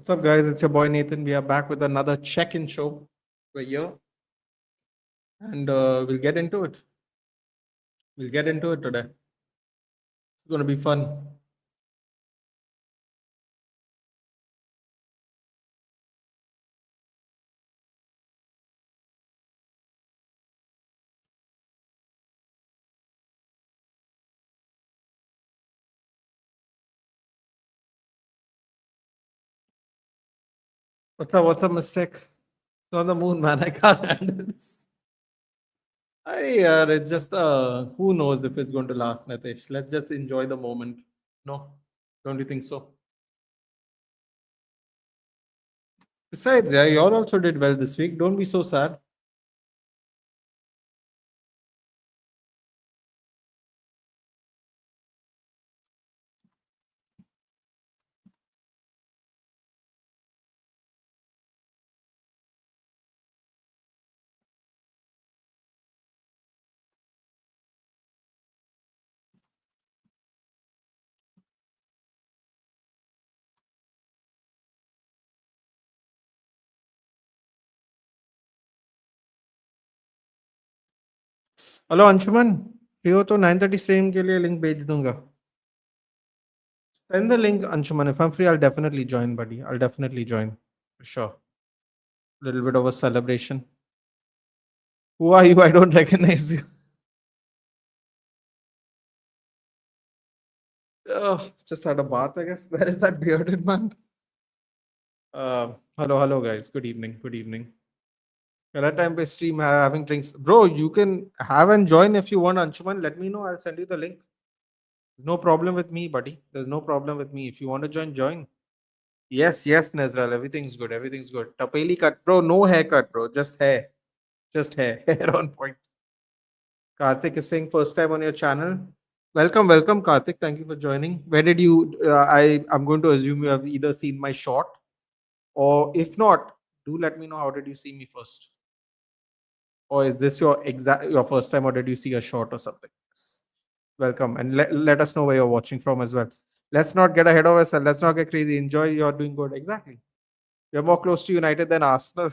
What's up, guys? It's your boy Nathan. We are back with another check-in show. We're here, and we'll get into it. We'll get into it today. It's going to be fun. What's up? What's up, mistake? It's on the moon, man. I can't handle this. It's just who knows if it's going to last, Nitesh. Let's just enjoy the moment. No, don't you think so? Besides, yeah, you all also did well this week. Don't be so sad. Hello Anshuman free हो तो 9:30 stream के लिए link भेज दूंगा Send the link, Anshuman. If I'm free, I'll definitely join, buddy. I'll definitely join. For sure. Little bit of a celebration. Who are you? I don't recognize you. Just had a bath, I guess. Where is that bearded man? Hello, guys. Good evening. Good evening. At that time, by stream, having drinks. Bro, you can have and join if you want, Anshuman. Let me know. I'll send you the link. There's no problem with me, buddy. There's no problem with me. If you want to join, join. Yes, Nazral. Everything's good. Everything's good. Tapeli cut, bro. No haircut, bro. Just hair. Just hair. Hair on point. Karthik is saying first time on your channel. Welcome, Karthik. Thank you for joining. Where did you? I'm going to assume you have either seen my short, or if not, do let me know how did you see me first, or is this your first time, or did you see a short or something? Yes. Welcome, and let us know where you're watching from as well. Let's not get ahead of ourselves. Let's not get crazy. Enjoy. You're doing good. Exactly. You're more close to United than Arsenal.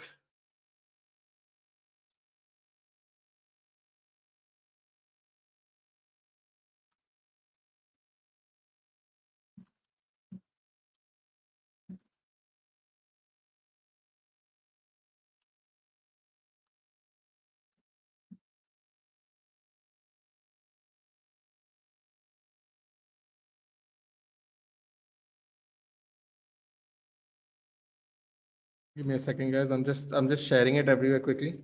Give me a second, guys. I'm just sharing it everywhere quickly.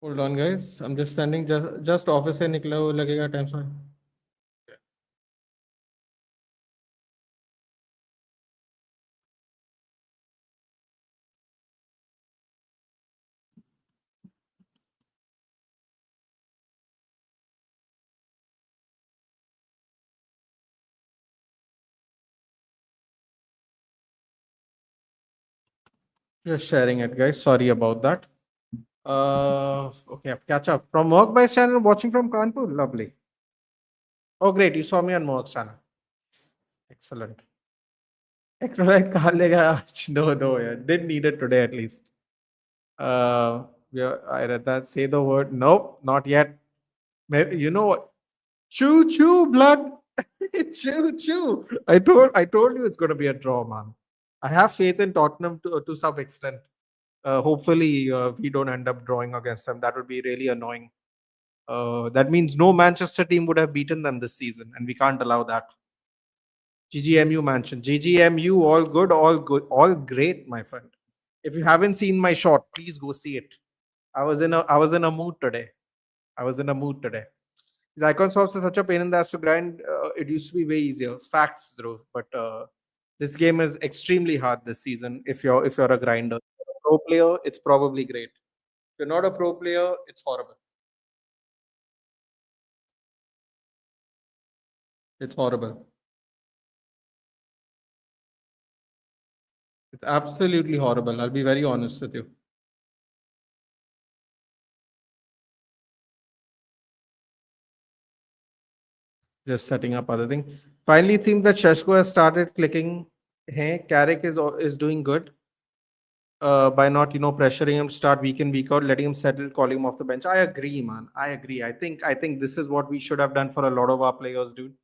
Hold on, guys. I'm just sending just office से निकला हुआ लगेगा time sorry. Just sharing it, guys. Sorry about that. Okay, catch up from work by channel. Watching from Kanpur. Lovely. Oh, great. You saw me on Mohawk's channel. Excellent. Electrolyte कहाँ लेगा आज? No, yeah. Didn't need it today at least. Yeah, I read that. Say the word. Nope, not yet. Maybe, you know what? Choo, blood. Choo. I told you it's going to be a draw, man. I have faith in Tottenham to some extent. Hopefully, we don't end up drawing against them. That would be really annoying. That means no Manchester team would have beaten them this season, and we can't allow that. GGMU Mansion. GGMU, all good, all great, my friend. If you haven't seen my shot, please go see it. I was in a mood today. I was in a mood today. These icon swaps are such a pain in the ass to grind. It used to be way easier. Facts, Dhruv. But this game is extremely hard this season. If you're a grinder, a pro player, it's probably great. If you're not a pro player, it's horrible. It's horrible. It's absolutely horrible. I'll be very honest with you. Just setting up other thing. Finally, it seems that Sheshko has started clicking. Hey, Carrick is doing good by not pressuring him to start week in week out, letting him settle, calling him off the bench. I agree, man. I agree. I think this is what we should have done for a lot of our players, dude.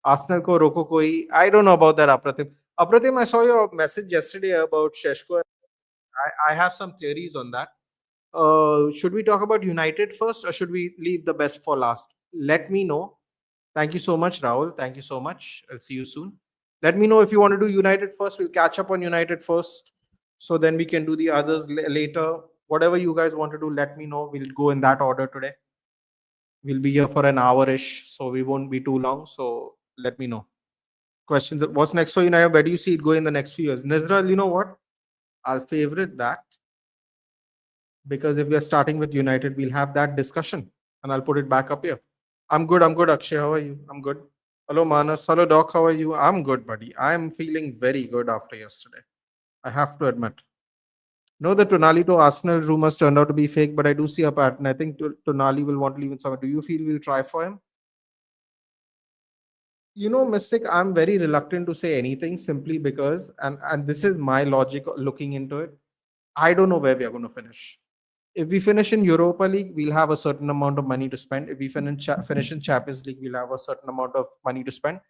Arsenal ko roko koi. I don't know about that, Apratim. Apratim, I saw your message yesterday about Sheshko. I have some theories on that. Should we talk about United first, or should we leave the best for last? Let me know. Thank you so much, Rahul. Thank you so much. I'll see you soon. Let me know if you want to do United first. We'll catch up on United first. So then we can do the others later. Whatever you guys want to do, let me know. We'll go in that order today. We'll be here for an hour-ish, so we won't be too long. So let me know. Questions. What's next for United? Where do you see it going in the next few years? Nizral, you know what? I'll favorite that because if we are starting with United, we'll have that discussion and I'll put it back up here. I'm good. I'm good, Akshay. How are you? I'm good. Hello, Manas. Hello, Doc. How are you? I'm good, buddy. I'm feeling very good after yesterday. I have to admit. No, the Tonali to Arsenal rumors turned out to be fake, but I do see a pattern. I think Tonali will want to leave in summer. Do you feel we'll try for him? Mystic, I'm very reluctant to say anything simply because, and this is my logic looking into it. I don't know where we are going to finish. If we finish in Europa League, we'll have a certain amount of money to spend. If we finish in Champions League, we'll have a certain amount of money to spend.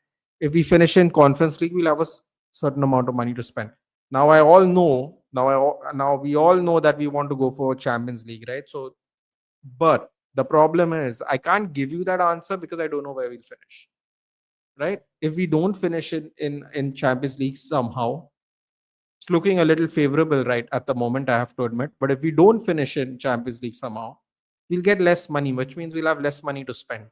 If we finish in Conference League, we'll have a certain amount of money to spend. Now I all know. Now we all know that we want to go for Champions League, right? So, but the problem is I can't give you that answer because I don't know where we'll finish, right? If we don't finish in Champions League somehow, it's looking a little favorable right at the moment, I have to admit. But if we don't finish in Champions League somehow, we'll get less money, which means we'll have less money to spend.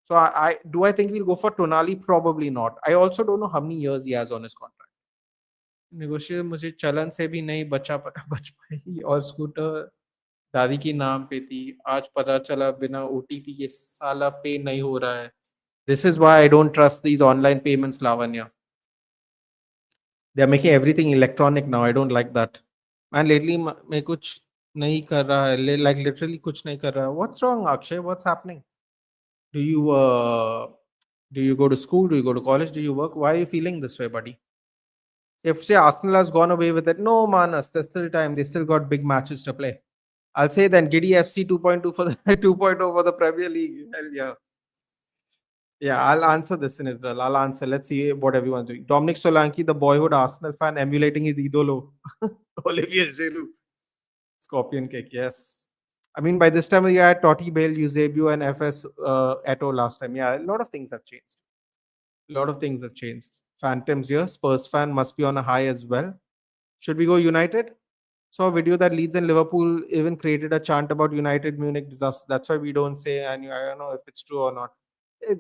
So I think we'll go for Tonali? Probably not. I also don't know how many years he has on his contract. Negotiate मुझे चलन से भी नहीं बच पाई और scooter दादी की नाम पे थी आज पता चला बिना ओटीपी के साला पे नहीं हो रहा है this is why I don't trust these online payments Lavanya they are making everything electronic now I don't like that man lately मैं कुछ नहीं कर रहा है लाइक लिटरली कुछ नहीं कर रहा है what's wrong Akshay what's happening do you do you go to school, do you go to college, do you work? Why are you feeling this way, buddy? If say Arsenal has gone away with it, no manas, there's still time. They still got big matches to play. I'll say then Giddy FC 2.2 for the 2.0 for the Premier League. Hell yeah. Yeah, I'll answer this in Israel. I'll answer. Let's see what everyone's doing. Dominic Solanki, the boyhood Arsenal fan, emulating his idolo. Olivier Giroud. Scorpion kick, yes. I mean, by this time we had Totti Bale, Eusebio, and FS Eto last time. Yeah, a lot of things have changed. A lot of things have changed. Phantoms here. Spurs fan must be on a high as well. Should we go United? Saw a video that Leeds and Liverpool even created a chant about United Munich disaster. That's why we don't say, and I don't know if it's true or not.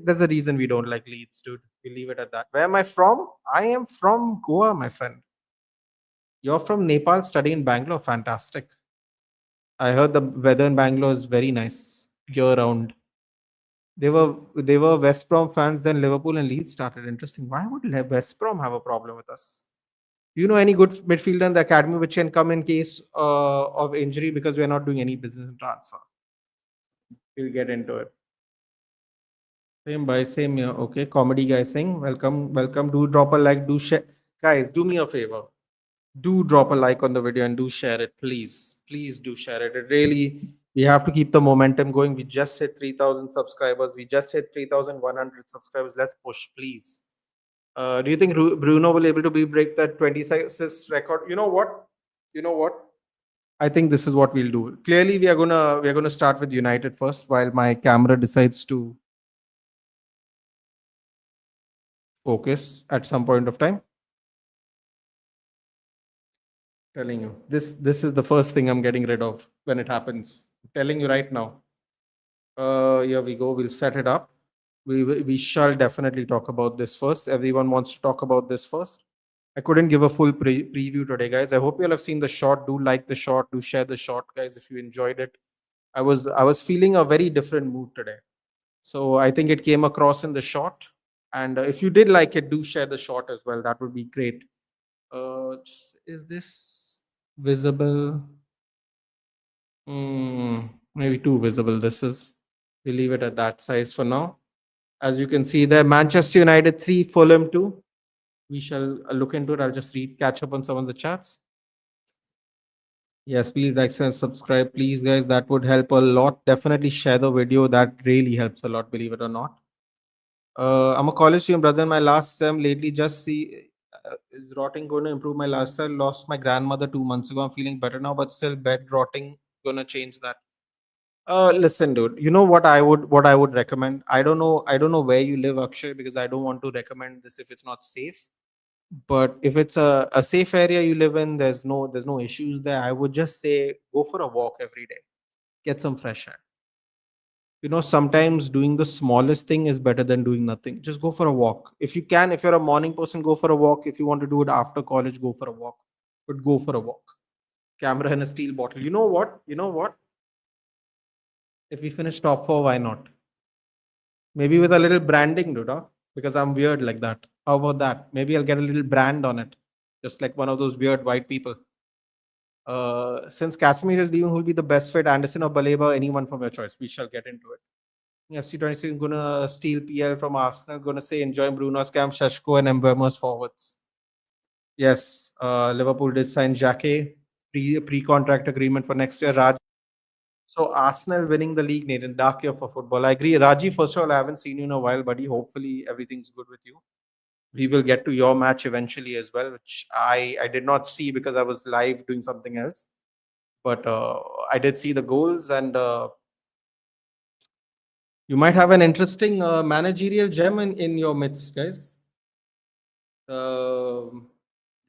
There's a reason we don't like Leeds, dude. We leave it at that. Where am I from? I am from Goa, my friend. You're from Nepal, studying in Bangalore. Fantastic. I heard the weather in Bangalore is very nice year round. They were West Brom fans. Then Liverpool and Leeds started. Interesting. Why would West Brom have a problem with us? Do you know any good midfielder in the academy which can come in case of injury because we are not doing any business in transfer? We'll get into it. Same by same here. Okay, comedy guy saying welcome, welcome. Do drop a like, do share. Guys, do me a favor. Do drop a like on the video and do share it, please. Please do share it. It really, we have to keep the momentum going. We just hit 3,000 subscribers. We just hit 3,100 subscribers. Let's push, please. Do you think Bruno will able to break that 20 assists record? You know what? You know what? I think this is what we'll do. Clearly, we are gonna start with United first, while my camera decides to focus at some point of time. Telling you, this is the first thing I'm getting rid of when it happens. Telling you right now. Here we go. We'll set it up. We shall definitely talk about this first. Everyone wants to talk about this first. I couldn't give a full preview today, guys. I hope you all have seen the shot. Do like the shot. Do share the shot, guys, if you enjoyed it. I was feeling a very different mood today, so I think it came across in the shot. And if you did like it, do share the shot as well. That would be great. Is this visible? Maybe too visible. This is. We leave it at that size for now. As you can see there, Manchester United 3, Fulham 2. We shall look into it. I'll just catch up on some of the chats. Yes, please like and subscribe, please, guys. That would help a lot. Definitely share the video. That really helps a lot, believe it or not. I'm a college student, brother. In my last sem lately, just see is rotting going to improve my lifestyle? Lost my grandmother 2 months ago. I'm feeling better now, but still bed rotting gonna change that. Listen, dude. You know what I would recommend. I don't know where you live, Akshay, because I don't want to recommend this if it's not safe. But if it's a safe area you live in, there's no issues there. I would just say go for a walk every day. Get some fresh air. Sometimes doing the smallest thing is better than doing nothing. Just go for a walk. If you can, if you're a morning person, go for a walk. If you want to do it after college, go for a walk. But go for a walk. Camera and a steel bottle. You know what? You know what? If we finish top four, why not? Maybe with a little branding, dude, huh? Because I'm weird like that. How about that? Maybe I'll get a little brand on it, just like one of those weird white people. Since Casemiro is leaving, who will be the best fit, Anderson or Baleba? Anyone from your choice. We shall get into it. FC 26 gonna steal PL from Arsenal. Gonna say enjoy Bruno's camp, Sheshko and Mbeumo's forwards. Yes, Liverpool did sign Jake pre-contract agreement for next year. Raj. So Arsenal winning the league, Nathan. Dark year for football. I agree. Raji, first of all, I haven't seen you in a while, buddy. Hopefully everything's good with you. We will get to your match eventually as well, which I did not see because I was live doing something else. But I did see the goals, and you might have an interesting managerial gem in your midst, guys. You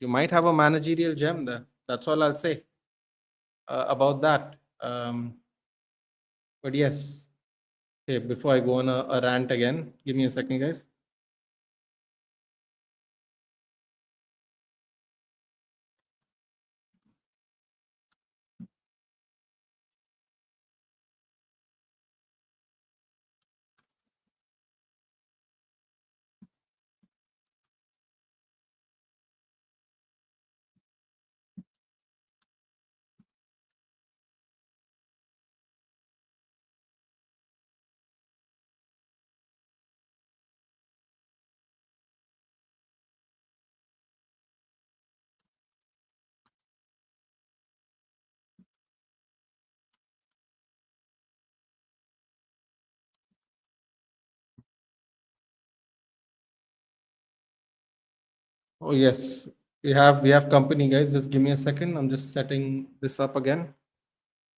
might have a managerial gem there. That's all I'll say about that. But yes, okay, before I go on a rant again, give me a second, guys. Oh yes, we have company, guys. Just give me a second. I'm just setting this up again.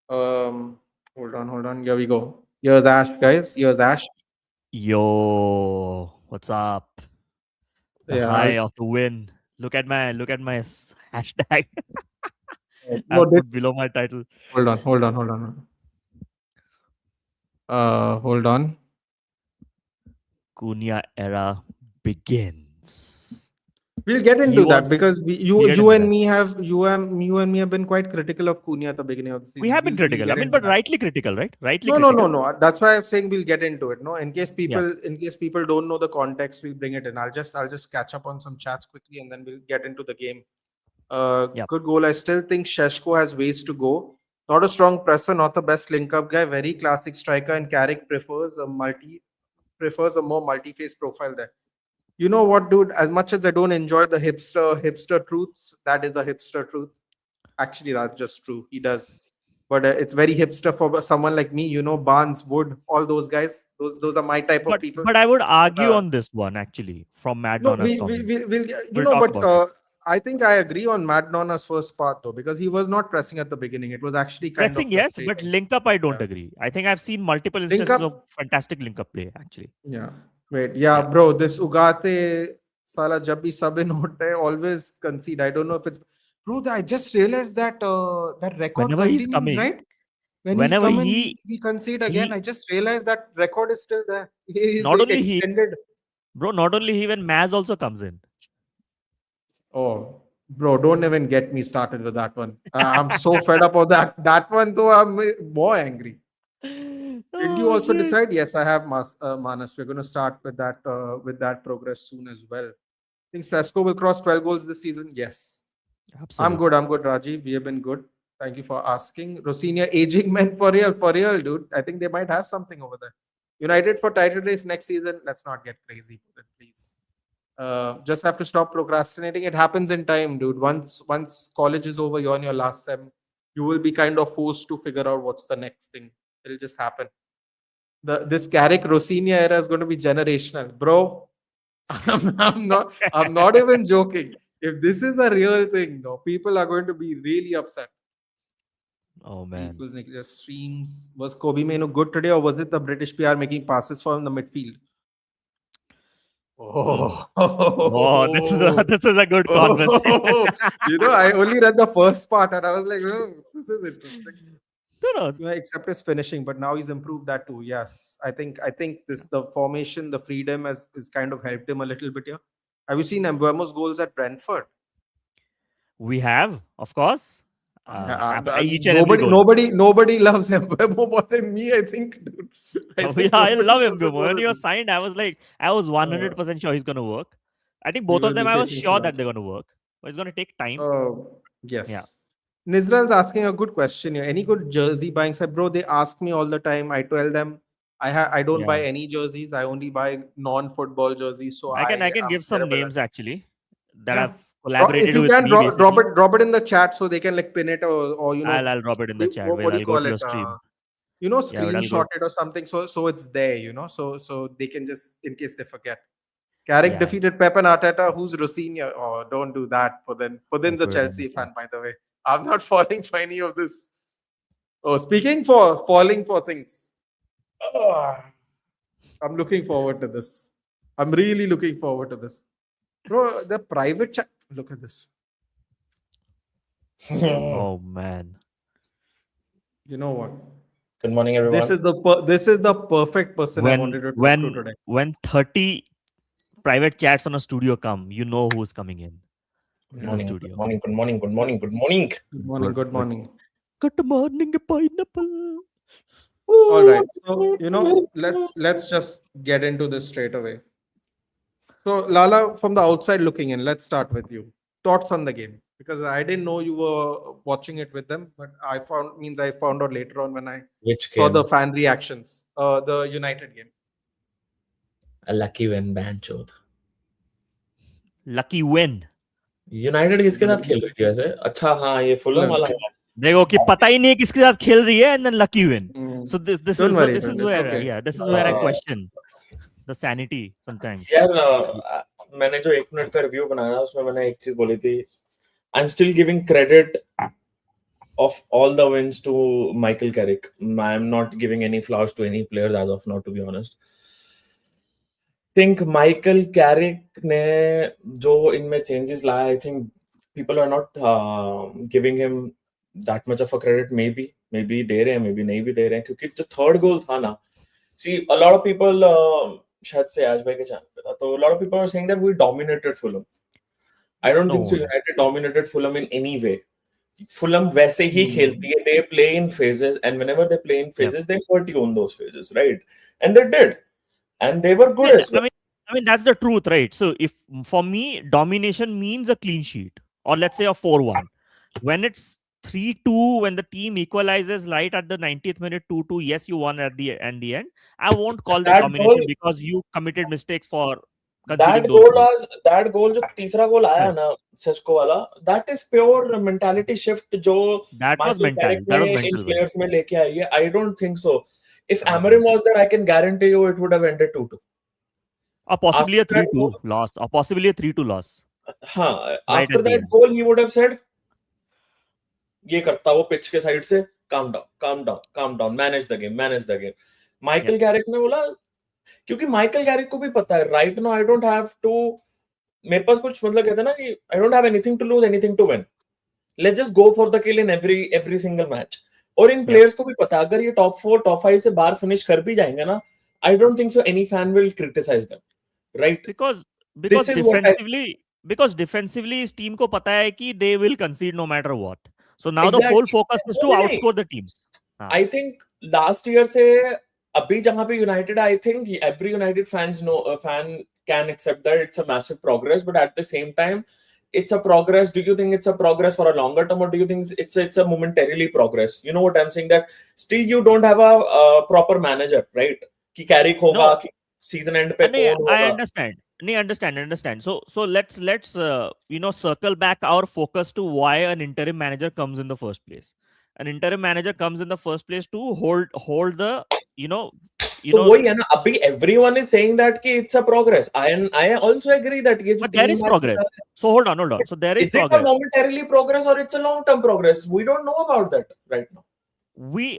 Hold on. Here we go. Here's Ash, guys. Here's Ash. Yo, what's up? The Yeah. high of the win. Look at my hashtag. No, I've put below my title. hold on. Hold on. Cunha era begins. We'll get He into that was. because We get you into and that. me have been quite critical of Cunha at the beginning of the We season. have been We'll critical. I get mean, into but that. rightly critical, right? Rightly No. critical. That's why I'm saying we'll get into it. No, Yeah. in case people don't know the context, we'll bring it in. I'll just catch up on some chats quickly and then we'll get into the game. Yeah. Good goal. I still think Sheshko has ways to go. Not a strong presser, not the best link up guy. Very classic striker, and Carrick prefers a more multi-phase profile there. You know what, dude? As much as I don't enjoy the hipster truths, that is a hipster truth. Actually, that's just true. He does, but it's very hipster for someone like me. Barnes, Wood, all those guys. Those are my type of But people. but I would argue Uh, on this one actually from Mad no, Donna's comment. we'll We'll talk but about it. I think I agree on Matt Donna's first part though, because he was not pressing at the beginning. It was actually kind of Pressing, yes, but frustrating. link up, I don't Yeah. agree. I think I've seen multiple Link instances of up. fantastic link up play actually. Yeah. Wait. Yeah, Yeah. bro. This Ugarte. Salah jab bhi sub in hota hai, always concede. I don't know if it's bro. I just realized that that record Whenever he's continues, coming, right? When he's whenever coming, we concede again. he I just realized that record is still there. He's not only he, extended. bro, not only he, when Maz also comes in. Oh, bro, don't even get me started with that one. I'm so fed up of that. That one, though, I'm more angry. Did you Oh also shit. decide? Yes, I have Manas. We're going to start with that progress soon as well. I think Sesko will cross 12 goals this season. Yes. I'm Absolutely. good. I'm good, Rajiv. We have been good. Thank you for asking. Rosinia aging men for real, dude. I think they might have something over there. United for title race next season. Let's not get crazy, please. Just have to stop procrastinating. It happens in time, dude. Once college is over, you're on your last sem. You will be kind of forced to figure out what's the next thing. It'll just happen. This Carrick Rosinia era is going to be generational, bro. I'm not even joking. If this is a real thing, no, people are going to be really upset. Oh man. People's streams. Was Kobe Manu good today, or was it the British PR making passes from the midfield? Hmm. Oh, Oh, this is a this is a good conversation. I only read the first part and I was like, oh, this is interesting. No, no. Except his finishing, but now he's improved that too. Yes, I think this the formation, the freedom has is kind of helped him a little bit here. Have you seen Mbuemo's goals at Brentford? We have, of course, each and every Nobody, goal. nobody loves Mbuemo more than me. I think, dude. I Yeah, think I nobody love him, loves him Bimo. more When he than was me. signed, I was Uh, 100% sure he's gonna work. I think we both of will them, be I was facing sure that Sudan. they're gonna work, but it's gonna take time. Yeah, Yes. Nizral's asking a good question here. Any good jersey buying site? Bro, they ask me all the time. I tell them I don't buy yeah. any jerseys. I only buy non-football jerseys. So I I can am give some terrible at names this. actually that Yeah. have If collaborated you with can me basically. drop it in the chat so they can like pin it or I'll drop it in the chat. what Well, do you I'll go call to it? your stream. Yeah, but I'll Screenshot go. it or something so it's there, so they can just in case they forget. Carrick Yeah, defeated Pep and Arteta. Who's Rosinia? Oh, don't do that. I'll Putin's a put it in the Chelsea chat. fan, by the way. I'm not falling for any of this. Oh, speaking for falling for things. Ah, I'm looking forward to this. I'm really looking forward to this. Bro, the private chat. Look at this. Oh man. You know what? Good morning, everyone. This is the perfect person I When wanted to talk to when today. when 30 private chats on a studio come, you know who's coming in Good the morning. Good studio. morning. Good morning. Good morning. Good morning. Good morning. Good morning. Good morning, pineapple. All right. So, let's just get into this straight away. So, Lala, from the outside looking in, let's start with you. Thoughts on the game? Because I didn't know you were watching it with them, but I found out later on when I Which saw the game? fan reactions. The United game. A lucky win, banchod. Lucky win. United किसके साथ खेल रही थी वैसे? अच्छा हाँ ये Fulham वाला Fulham. है। देखो कि पता ही नहीं है किसके साथ खेल रही है and then lucky win. Mm. So Don't worry, this is man. It's where okay. this is where I Uh, question the sanity sometimes. यार मैंने जो 1 मिनट का रिव्यू बनाया था उसमें मैंने एक चीज बोली थी I am still giving credit of all the wins to Michael Carrick. I'm not giving any flowers to any players as of now, to be honest. Think Michael Carrick ने जो इनमें changes लाया, I think people are not giving him that much of a credit. Maybe दे रहे हैं, maybe नहीं भी दे रहे हैं, क्योंकि जो third goal था ना, see a lot of people शायद से आज भाई के चैनल पे था, तो a lot of people are saying that we dominated Fulham. I don't think so. No. United dominated Fulham in any way. Fulham वैसे ही खेलती है. They play in phases, and whenever they play in phases, they hurt you on those phases, right? And they did, and they were good as well. I mean that's the truth, right? So if for me domination means a clean sheet or let's say a 4-1. When it's 3-2, when the team equalizes right at the 90th minute 2-2, yes, you won at the end. I won't call that That domination goal, because you committed mistakes for conceding those goals. that goal जो तीसरा गोल आया ना Sesko वाला, that is pure mentality shift जो That was Michael mental. Carrick That ने was in mental win. players में लेके आई है. I don't think so. If That was Amarim mental. was there, I can guarantee you it would have ended 2-2. Or possibly After a that 3-2 goal, loss. Or possibly a 3-2 loss. हाँ, Right after at the that end. goal he would have said, ये करता वो pitch के side से, calm down, calm down, calm down, manage the game, manage the game. Michael Carrick ने बोला, क्योंकि Michael Carrick को भी पता है, right now I don't have to मेरे पास कुछ मतलब कहते हैं ना कि I don't have anything to lose, anything to win. Let's just go for the kill in every single match. और इन प्लेयर्स को भी पता है, अगर ये टॉप 4 टॉप 5 से बाहर फिनिश कर भी जाएंगे ना, I don't think so any fan will criticize them, right? because This is what I because defensively इस टीम को पता है कि they will concede no matter what. So now the whole exactly. focus is to नहीं, outscore the teams. हाँ. I think last year से अभी जहां पे United, I think every United fan can accept that it's a massive progress, but at the same time, it's a progress. Do you think it's a progress for a longer term, or do you think it's a momentarily progress? You know what I'm saying? That still you don't have a proper manager, right? कि Carrick होगा, No. कि season end पे नहीं, कौन I होगा? understand. नहीं, understand. So let's circle back our focus to why an interim manager comes in the first place. An interim manager comes in the first place to hold the तो वही है ना, अभी everyone is saying that कि it's a progress. I also agree that ये जो but there is progress. So hold on. So there is it a progress. momentarily progress or it's a long term progress? We don't know about that right now.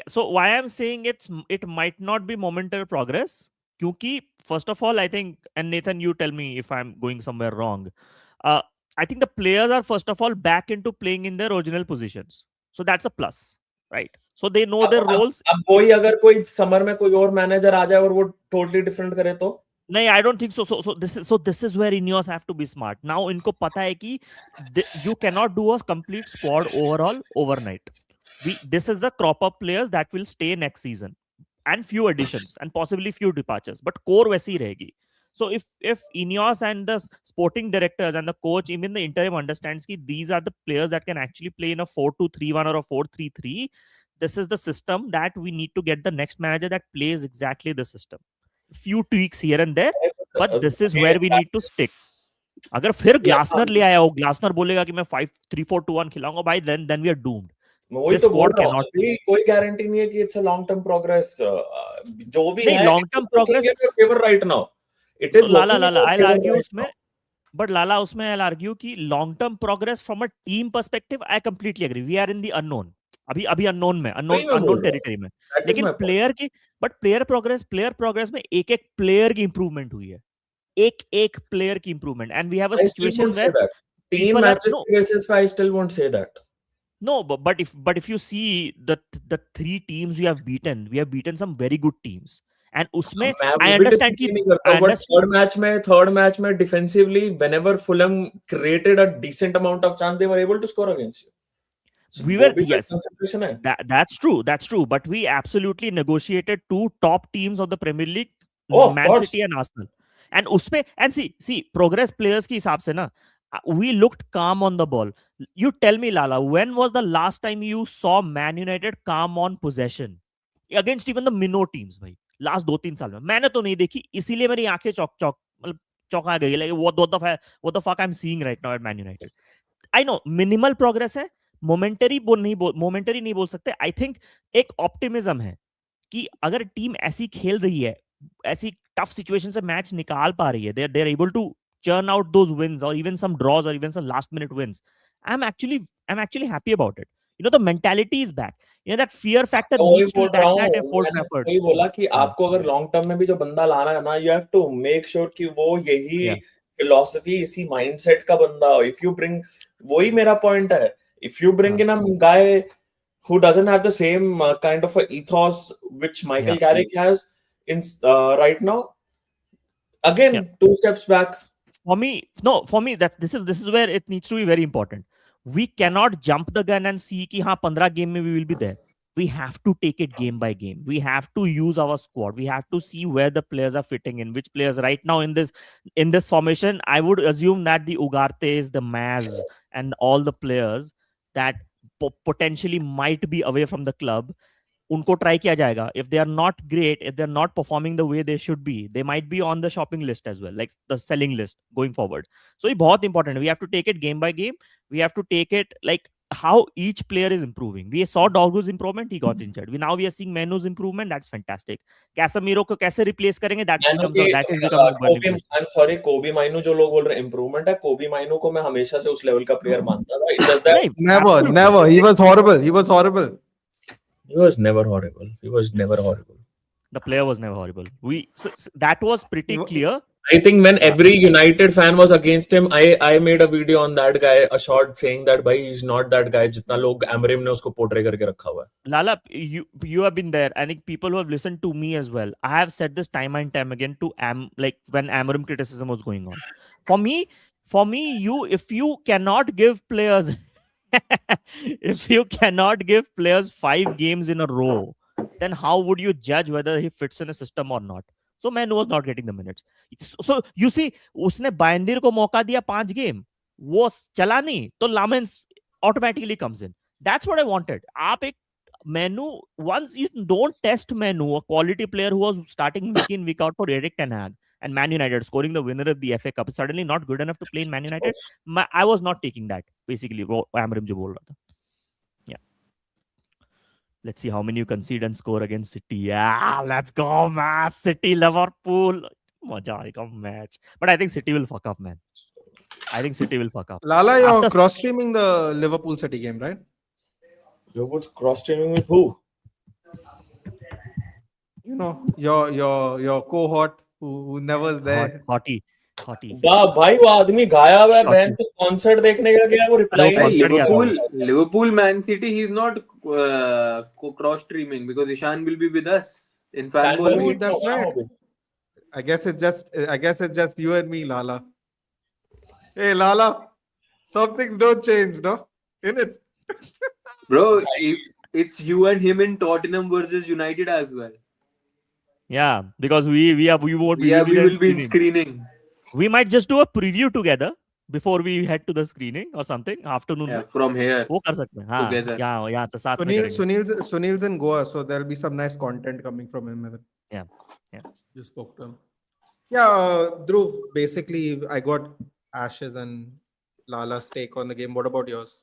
So why I'm saying it might not be momentary progress, क्योंकि first of all I think, and Nathan, you tell me if I'm going somewhere wrong. I think the players are first of all back into playing in their original positions, so that's a plus, right? So they know their roles. अब वही अगर कोई summer में कोई और manager आ जाए और वो totally different करे तो? नहीं, I don't think so. So this is where Ineos have to be smart. Now इनको पता है कि you cannot do a complete squad overall overnight. This is the crop of players that will stay next season, and few additions and possibly few departures, but core वैसी रहेगी. So if Ineos and the sporting directors and the coach, even the interim, understands कि these are the players that can actually play in a 4-2-3-1 or a 4-3-3, this is the system that we need to get the next manager that plays exactly the system. Few tweaks here and there, but this is where we need to stick. अगर फिर Glasner ले आया हो, Glasner बोलेगा कि मैं 5-3-4-2-1 खिलाऊंगा भाई, then we are doomed. वही तो बोल रहा हूँ, अभी कोई गारंटी नहीं है कि it's a long term progress. जो भी है, long term progress in your favor right now. It is Lala, working in your I'll favor argue right उसमें, now. but Lala उसमें I'll argue कि long term progress from a team perspective, I completely agree. We are in the unknown. अभी unknown में, unknown territory में. लेकिन player progress में एक player की improvement हुई है. एक player की improvement, and we have a situation where team matches basis I still won't say that. No, but if you see the 3 teams we have beaten some very good teams. And उसमें I understand कि third match में defensively, whenever Fulham created a decent amount of chance, they were able to score against you. So yes, that's true. But we absolutely negotiated 2 top teams of the Premier League, Man City and Arsenal. And उसमें, and see progress players की हिसाब से ना, we looked calm on the ball. You tell me, Lala, when was the last time you saw Man United calm on possession against even the minnow teams? भाई last 2-3 साल में मैंने तो नहीं देखी, इसीलिए मेरी आंखें चौंका गई. Like what the fuck I'm seeing right now at Man United. I know minimal progress है, momentary नहीं बोल सकते. I think एक optimism है कि अगर टीम ऐसी खेल रही है, ऐसी टफ सिचुएशन से मैच निकाल पा रही है, they are able to churn out those wins or even some draws or even some last minute wins. I'm actually happy about it. The mentality is back. That fear factor needs to back that effort. वही बोला कि आपको अगर long term में भी जो बंदा लाना है ना, you have to make sure कि वो यही philosophy, इसी mindset का बंदा हो. If you bring, वही मेरा point है. If you bring in a guy who doesn't have the same kind of a ethos which Michael Carrick has in right now, again 2 steps back. For me, that this is where it needs to be very important. We cannot jump the gun and see कि हाँ 15 game में we will be there. We have to take it game by game. We have to use our squad. We have to see where the players are fitting in. Which players right now in this formation, I would assume that the Ugartes, the Maz, and all the players that potentially might be away from the club, उनको try किया जाएगा. If they are not great, if they're not performing the way they should be, they might be on the shopping list as well, like the selling list going forward. So ये बहुत important है. We have to take it game by game. We have to take it like how each player is improving. We saw Dorgu's improvement, he got injured. Now we are seeing Menu's improvement. That's fantastic. Casemiro को कैसे replace करेंगे? That is becoming a burning question. I'm sorry, Kobe Mainu जो लोग बोल रहे हैं improvement है, Kobe Mainu को मैं हमेशा से उस level का player मानता था. It's just that never. He was horrible. He was never horrible. The player was never horrible. That was pretty clear. I think when every United fan was against him, I made a video on that guy, a short saying that bhai he's not that guy जितना लोग Amrim ने उसको portray करके रखा हुआ है. Lala, you have been there. I think people who have listened to me as well. I have said this time and time again to like when Amarim criticism was going on. For me, if you cannot give players if you cannot give players 5 games in a row, then how would you judge whether he fits in a system or not? So man was not getting the minutes. So you see, उसने बायंदीर को मौका दिया 5 game, वो चला नहीं, तो Lamens automatically comes in. That's what I wanted. आप एक Menu, once you don't test Menu, a quality player who was starting week in, week out for Eric Ten Hag and Man United, scoring the winner of the FA Cup, is suddenly not good enough to play in Man United. I was not taking that, basically. Amarim jo bol raha tha. Yeah. Let's see how many you concede and score against City. Yeah, let's go, man. City, Liverpool. Maja aayega match. But I think City will fuck up, man. I think City will fuck up. Lala, you're After- cross-streaming the Liverpool City game, right? You're cross-streaming with who? You know, your cohort who never's there. Hottie. भाई वो आदमी गाया हुआ है बहन तो concert देखने का गया वो रिप्लाई Hello, नहीं concert किया। Liverpool, Man City. He's not cross streaming because Ishan will be with us in Fan fanball. ball Oh, meet that's होगा right. वो भी। I guess it's just you and me, Lala. Hey, Lala, some things don't change, no? Innit? Bro, it's you and him in Tottenham versus United as well. Yeah, because we won't be. Yeah, we'll we there will be in screening. screening. We might just do a preview together before we head to the screening or something afternoon. Yeah, में. from here. वो कर सकते हैं. हाँ, Together. यहाँ से साथ में करेंगे. Sunil's in Goa, so there'll be some nice content coming from him. Evan. Yeah. You spoke to him. Yeah, Dhruv, basically, I got Ashes and Lala's take on the game. What about yours?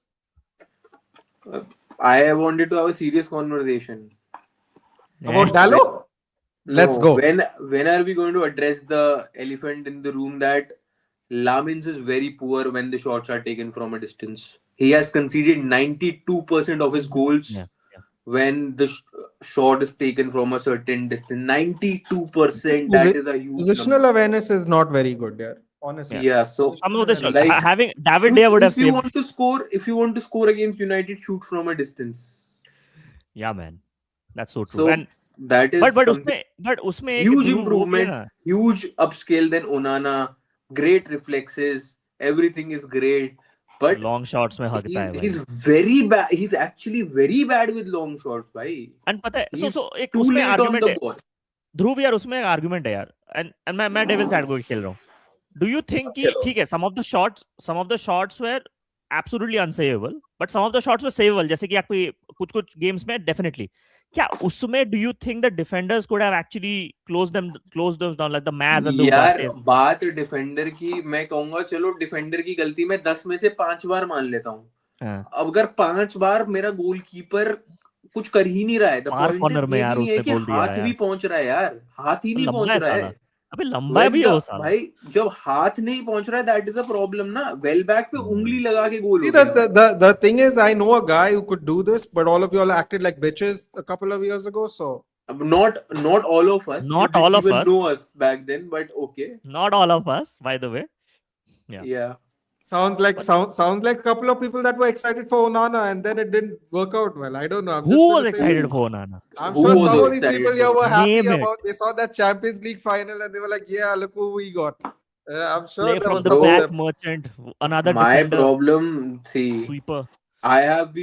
I wanted to have a serious conversation. About Dallo? Let's go. When are we going to address the elephant in the room that Lamins is very poor when the shots are taken from a distance? He has conceded 92% of his goals when the shot is taken from a certain distance. 92%. That is a huge Positional number. awareness is not very good there, honestly. Yeah, so Some of the shots. Like, Having David Day would have if you saved. want to score against United, shoot from a distance. Yeah, man, that's so true. So And that is but something- उसमें एक huge Dhruv वो भी है improvement, ना. huge upscale than Onana, great reflexes, everything is great. But long shots में हकता है भाई. he's very bad. He's actually very bad with long shots, bhai. And पता है, He's so एक Too उसमें late on argument the है. ball. ध्रुव यार उसमें एक argument है यार. And मैं डेविल्स एडवोकेट खेल रहा हूँ. Do you think कि ठीक है, some of the shots were absolutely unsavable, but some of the shots were savable. जैसे कि आपको कुछ games में definitely. क्या उसमें do you think the defenders could have actually closed them down like the Maz and the यार Ugates? बात defender की मैं कहूंगा चलो डिफेंडर की गलती मैं 10 में से 5 बार मान लेता हूँ. हाँ. अब अगर 5 बार मेरा गोलकीपर कुछ कर ही नहीं रहा है, Far corner में यार उसने कि गोल दिया हाथ यार. भी पहुंच रहा है यार, हाथ ही नहीं लंबा पहुंच है रहा साला. है. अबे लंबा भी है वो साला. भाई जब हाथ नहीं पहुंच रहा है दैट इज अ प्रॉब्लम ना. वेल बैक पे उंगली लगा के गोल See, हो गया. the thing is, I know a guy who could do this, but all of you all acted like bitches a couple of years ago, so. Not all of us. Not You all didn't of even us. know us back then, but okay. Not all of us, by the way. Yeah. Sounds like a couple of people that were excited for Onana and then it didn't work out well. I don't know. I'm Who just was gonna say excited this. for Onana? I'm Who sure was some of these excited people here for? were happy Name it. about. They saw that Champions League final and they were like, "Yeah, look who we got." I'm sure Play there from was the some of back them. merchant, another My defender, problem, see, sweeper. I've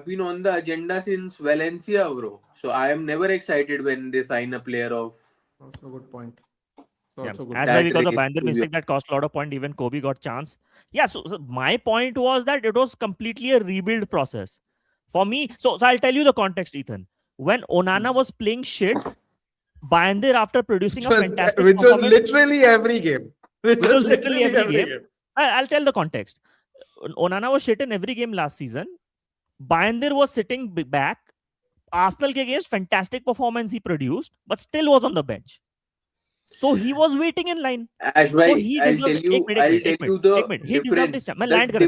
been on the agenda since Valencia, bro. So I am never excited when they sign a player of. Also a good point. Yeah. Also good. As That well because of race Bander to be- mistake that cost a lot of point. Even Kobe got chance. Yeah. So my point was that it was completely a rebuild process for me. So I'll tell you the context, Ethan. When Onana was playing shit, Bander after producing a fantastic Which was performance, literally every game. Which was literally every game. I'll tell the context. Onana was shit in every game last season. Bander was sitting back. Arsenal ke against fantastic performance he produced, but still was on the bench. So he was waiting in line. Ash So bhai, he I'll deserved tell it. you, Ek minute, the He deserved his difference. chance. मैं land कर दे.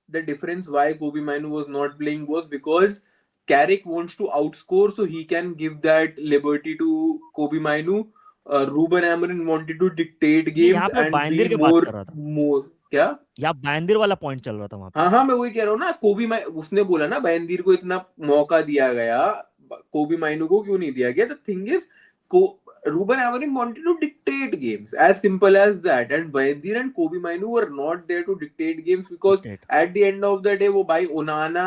The difference why Kobe Manu was not playing was because Carrick wants to outscore, so he can give that liberty to Kobe Manu, Ruben Amorim wanted to dictate ये यहाँ games पे and be बाइंदिर की बात कर रहा था, more क्या? यहाँ बाइंदिर वाला पॉइंट चल रहा था वहां पे. हाँ हाँ, मैं वही कह रहा हूँ ना, उसने बोला ना बहनदीर को इतना मौका दिया गया, कोबी माइनू को क्यों नहीं दिया गया? The thing is, Ruben Amorim wanted to dictate games, as simple as that, and Bayendir and Kobe Mainu were not there to dictate games because Dictate. at the end of the day वो भाई Onana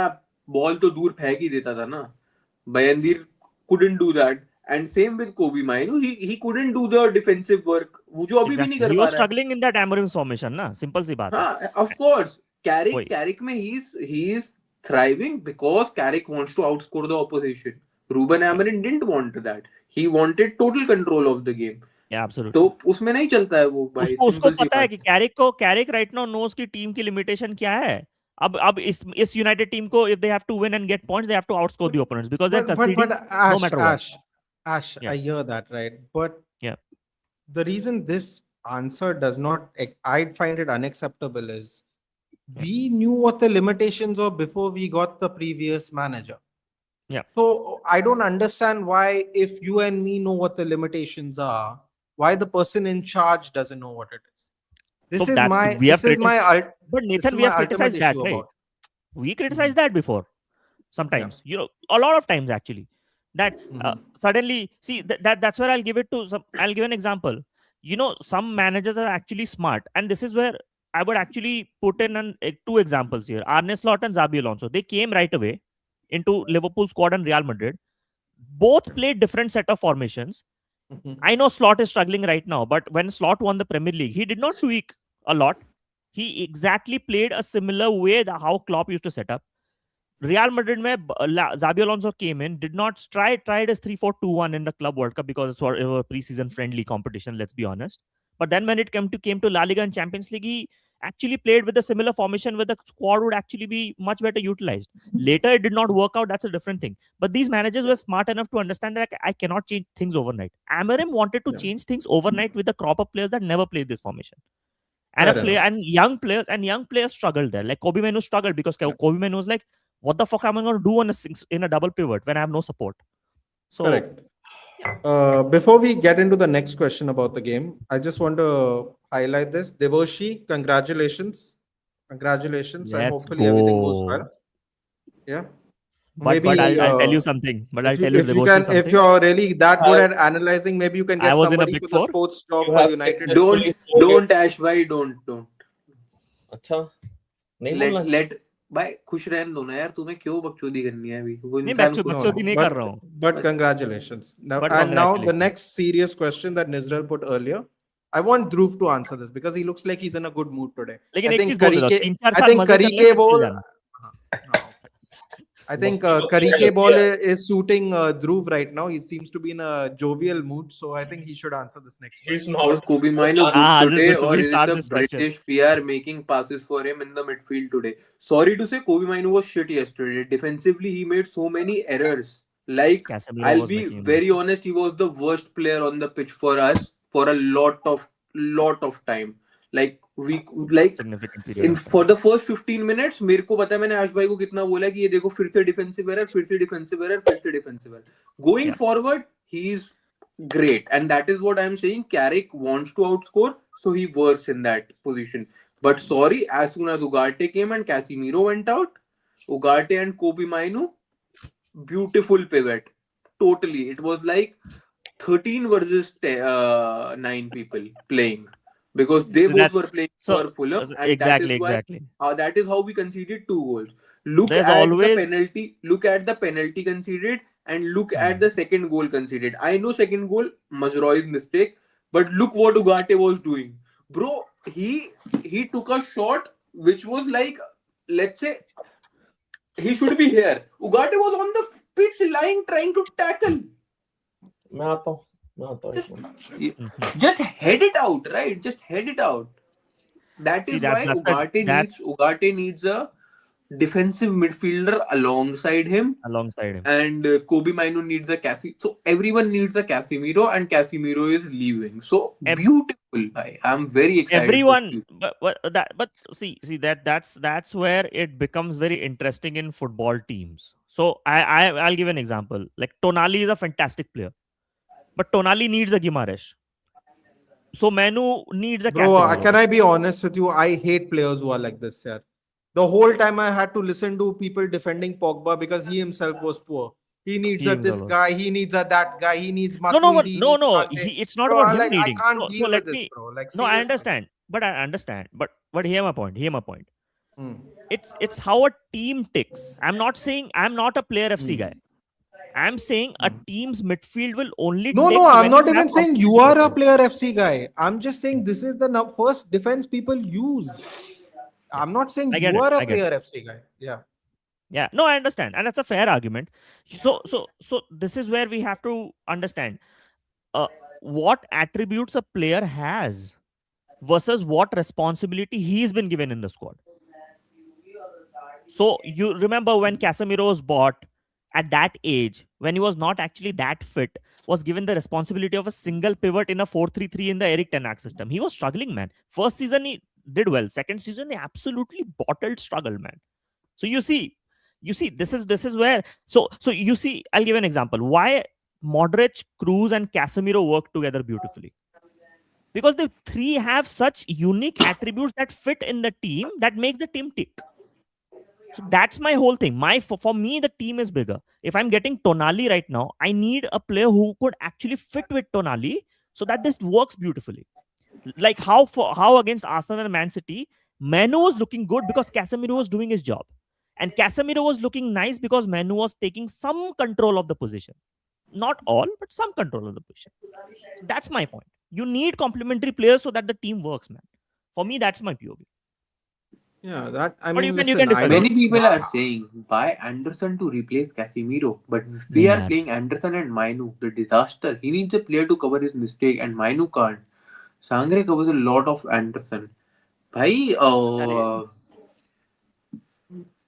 ball तो दूर फेंक ही देता था ना. Bayendir couldn't do that, and same with Kobe Mainu, he couldn't do the defensive work, वो जो अभी भी नहीं Exactly. कर He पा was रहा है. struggling in that Amorim's formation ना, simple सी बात है. हाँ, of course. वही. Carrick में he is thriving because Carrick wants to outscore the opposition. Ruben Amorim didn't want that. He wanted total control of the game. Yeah, absolutely. तो उसमें नहीं चलता है वो भाई. उसको सिंपल सी पता है बात. कि कैरिक राइट नाउ नोस की टीम की लिमिटेशन क्या है. अब इस यूनाइटेड टीम को if they have to win and get points they have to outscore the opponents because they are conceding no matter what. Ash, Yeah. I hear that, right? But Yeah. the reason this answer does not, I find it unacceptable, is we knew what the limitations were before we got the previous manager. Yeah. So I don't understand why, if you and me know what the limitations are, why the person in charge doesn't know what it is. This So is that's my we have this is my criticized, but this Nathan, is we my have criticized ultimate that, issue right? about. We criticized that before. Sometimes, you know, a lot of times actually. That suddenly, see that's where I'll give it to some. I'll give an example. You know, some managers are actually smart, and this is where I would actually put in two examples here: Arne Slot and Xabi Alonso. They came right away into Liverpool squad and Real Madrid. Both played different set of formations. I know Slot is struggling right now, but when Slot won the Premier League, he did not tweak a lot. He exactly played a similar way that how Klopp used to set up. Real Madrid में Xabi Alonso came in, did not tried as 3-4-2-1 in the Club World Cup because it's a preseason friendly competition, let's be honest. But then when it came to La Liga and Champions League, he actually played with a similar formation where the squad would actually be much better utilized. Later, it did not work out. That's a different thing. But these managers were smart enough to understand that I cannot change things overnight. Amorim wanted to change things overnight with a crop of players that never played this formation. And young players struggled there. Like Kobe Manu struggled because Kobe Manu was like, what the fuck am I going to do in a double pivot when I have no support? So, correct. Before we get into the next question about the game, I just want to highlight this. Devoshi, congratulations. Congratulations, and let's hopefully everything goes go. well. Yeah. But I'll tell you something. But I'll tell you, if you Devoshi, can, something. if you're really that good at analyzing, maybe you can I get was in a somebody Big for the Four. sports job You for have United. successfully sold Don't Ash भाई, don't. अच्छा नहीं बोलना चाहिए. let भाई खुश रहने दो ना यार, तुम्हें क्यों बकचोदी करनी है अभी? वो नहीं, इंसान खुश बकचोदी नहीं कर रहा हूँ. But congratulations. Now, But and now the congratulations. next serious question that Nizral put earlier. I want Dhruv to answer this because he looks like he's in a good mood today. लेकिन I एक think चीज बोल देता हूँ, 3-4 I साल think मजे कर ले, Karike फिर चल ball. जाना. I think Mosquito Karike smell ball here. is suiting Dhruv right now. He seems to be in a jovial mood, so I think he should answer this next He's question. Was not. Kobe Mino good today, this or we is it start the this question. British PR making passes for him in the midfield today? Sorry to say, Kobe Mino was shit yesterday. Defensively, he made so many errors. Like, Casemiro I'll was be making him very look honest, he was the worst player on the pitch for us for a lot of time. Like significant period of time. for the first 15 minutes, मेरे को पता है मैंने आश भाई को कितना बोला कि ये देखो फिर से डिफेंसिव एरर, फिर से डिफेंसिव एरर, फिर से defensive error. Going forward, he is great, and that is what I'm saying. Carrick wants to outscore, so he works in that position. But sorry, as soon as Ugarte came and Casemiro went out, Ugarte and Kobe Mainu, beautiful pivot. Totally, it was like 13 versus 9 people playing because they both were playing for Fulham, and exactly. that is how we conceded 2 goals. Look There's at always- the penalty. Look at the penalty conceded, and look at the second goal conceded. I know second goal Mazraoui's mistake, but look what Ugarte was doing, bro. He took a shot which was like, let's say, he should be here. Ugarte was on the pitch lying trying to tackle. मैं आता हूँ. Just head it out, right? Just head it out. That is why Ugarte needs a defensive midfielder alongside him. And Kobe Mino needs a Casemiro. So everyone needs a Casemiro, and Casemiro is leaving. So beautiful, guy. I'm very excited. Everyone, but see that's where it becomes very interesting in football teams. So I'll give an example. Like Tonali is a fantastic player, but Tonali needs a Guimaraes. So Manu needs a Bro, Casemiro. can I be honest with you? I hate players who are like this, yeah. The whole time I had to listen to people defending Pogba because he himself was poor. He needs He a himself this was. guy, he needs a that guy, he needs No, Matuidi, he no, needs no. Kante. It's not Bro, about I him like I needing. can't So deal with let this, me. bro. Like No, I seriously. understand, but I understand. But hear my point. Hear my point. Hmm. It's how a team ticks. I'm not saying I'm not a player FC guy. Hmm. I'm saying a Hmm. team's midfield will only No, tick no, I'm when not you have even saying you complementary are a players. player FC guy. I'm just saying this is the first defense people use. Yeah, I'm not saying I get you it. are a I get it. player FC guy. Yeah. Yeah, no, I understand, and that's a fair argument. So this is where we have to understand uh, what attributes a player has versus what responsibility he's been given in the squad. So you remember when Casemiro was bought at that age, when he was not actually that fit, was given the responsibility of a single pivot in a 4-3-3 in the Eric Ten Hag system. He was struggling, man. First season he did well. Second season he absolutely bottled struggle, man. So you see, this is where so you see, I'll give an example. Why Modric, Cruz, and Casemiro work together beautifully? Because the three have such unique attributes that fit in the team that makes the team tick. So that's my whole thing. For me, the team is bigger. If I'm getting Tonali right now, I need a player who could actually fit with Tonali so that this works beautifully. Like how against Arsenal and Man City, Manu was looking good because Casemiro was doing his job, and Casemiro was looking nice because Manu was taking some control of the position. Not all, but some control of the position. So that's my point. You need complementary players so that the team works, man. For me, that's my POV. Yeah, that I But you mean, can you listen, can I disagree. Many don't. people are saying buy Anderson to replace Casemiro, but if we नहीं are यार. playing Anderson and Mainu, the disaster. He needs a player to cover his mistake, and Mainu can't. Sangre covers a lot of Anderson. Bhai,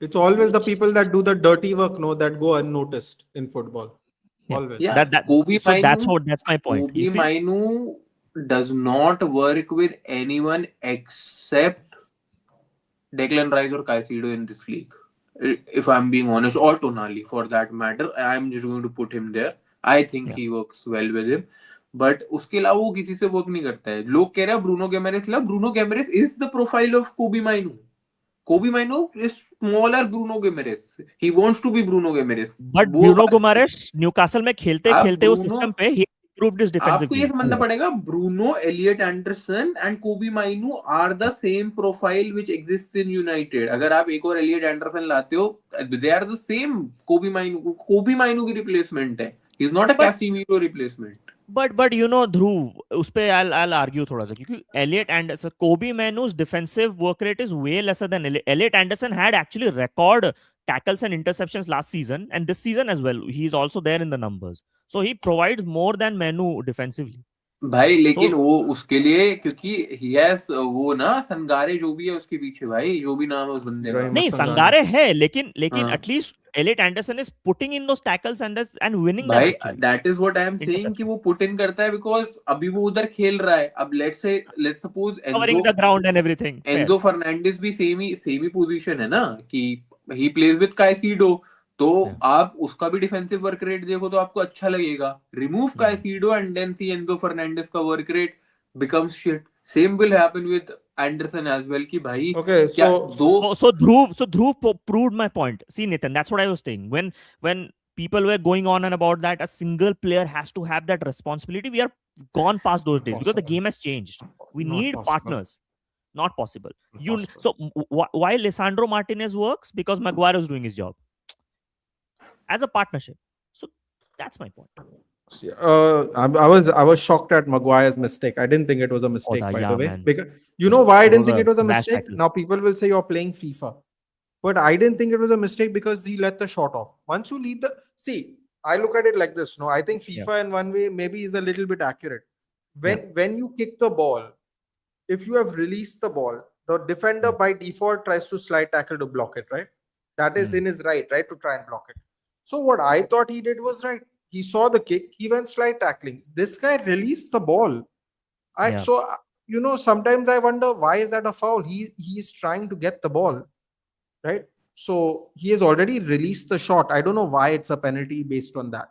It's always the people that do the dirty work, no, that go unnoticed in football. Yeah, Always. yeah, that Kobe so Mainu, that's my point. You Kobe see, Mainu does not work with anyone except Declan Rice or Caicedo in this league. If I'm being honest, or Tonali for that matter, I'm just going to put him there. I think yeah. he works well with him. But उसके अलावा वो किसी से work नहीं करता है. लोग कह रहे हैं ब्रूनो गेमेरेस ला. Bruno Guimaraes is the profile of Kobbie Mainoo. Kobbie Mainoo is smaller Bruno Guimaraes. He wants to be Bruno Guimaraes. But वो Bruno Guimaraes न्यूकासल में खेलते आप खेलते उस ब्रूनो सिस्टम पे he improved his defensive आपको ये game a समझना lot. पड़ेगा. Bruno Elliot Anderson and Kobbie Mainoo are the Yeah. Same profile which exists in United. अगर आप एक और एलियट एंडरसन लाते हो, दे आर द सेम. कोबी माइनू की रिप्लेसमेंट है. He is not a But Casemiro replacement. but you know Dhruv, उस पे I'll argue थोड़ा सा क्योंकि Elliot Anderson, Kobe Manu's defensive work rate is way lesser than Elliot Anderson had actually record tackles and interceptions last season and this season as well. He's also there in the numbers. So he provides more than Manu defensively. भाई लेकिन So वो उसके लिए क्योंकि he has वो ना संगारे जो भी है उसके पीछे. भाई जो भी नाम है उस बंदे का. Ibrahim नहीं Sangare. संगारे है लेकिन हाँ at least Elliot Anderson is putting in those tackles and winning them भाई, actually. That is what I am saying कि Interception. वो पुट इन करता है बिकॉज अभी वो उधर खेल रहा है. अब let's suppose Covering the ground and everything. Fair. Enzo Fernandez भी सेम ही पोजीशन है ना कि ही प्लेज विद काइसीडो. तो Yeah. आप उसका भी डिफेंसिव वर्क रेट देखो तो आपको अच्छा लगेगा. Remove Hmm. Caicedo and then see Enzo Fernandez का work rate becomes shit. Same will happen with Anderson as well कि भाई Okay, क्या so दो. So Dhruv proved my point. See, Nathan, that's what I was saying. When people were going on and about that, a single player has to have that responsibility. We are gone past those days because the possible. game has changed. We Not need possible. partners. Not possible. Impossible. So why Lisandro Martinez works? Because Maguire is doing his job as a partnership. So that's my point. See, I was shocked at Maguire's mistake. I didn't think it was a mistake, by yeah, the way. man. Because you know why I It didn't was think a it was a rash mistake. tackle. Now people will say you're playing FIFA, but I didn't think it was a mistake because he let the shot off. Once you lead the see, I look at it like this. No, I think Yeah. FIFA in one way maybe is a little bit accurate. Yeah. When you kick the ball, if you have released the ball, the defender Yeah. by default tries to slide tackle to block it, right? That is in his right to try and block it. So what I thought he did was right. He saw the kick, he went slide tackling. This guy released the ball. Yeah. Sometimes I wonder why is that a foul? He's trying to get the ball, right? So he has already released the shot. I don't know why it's a penalty based on that.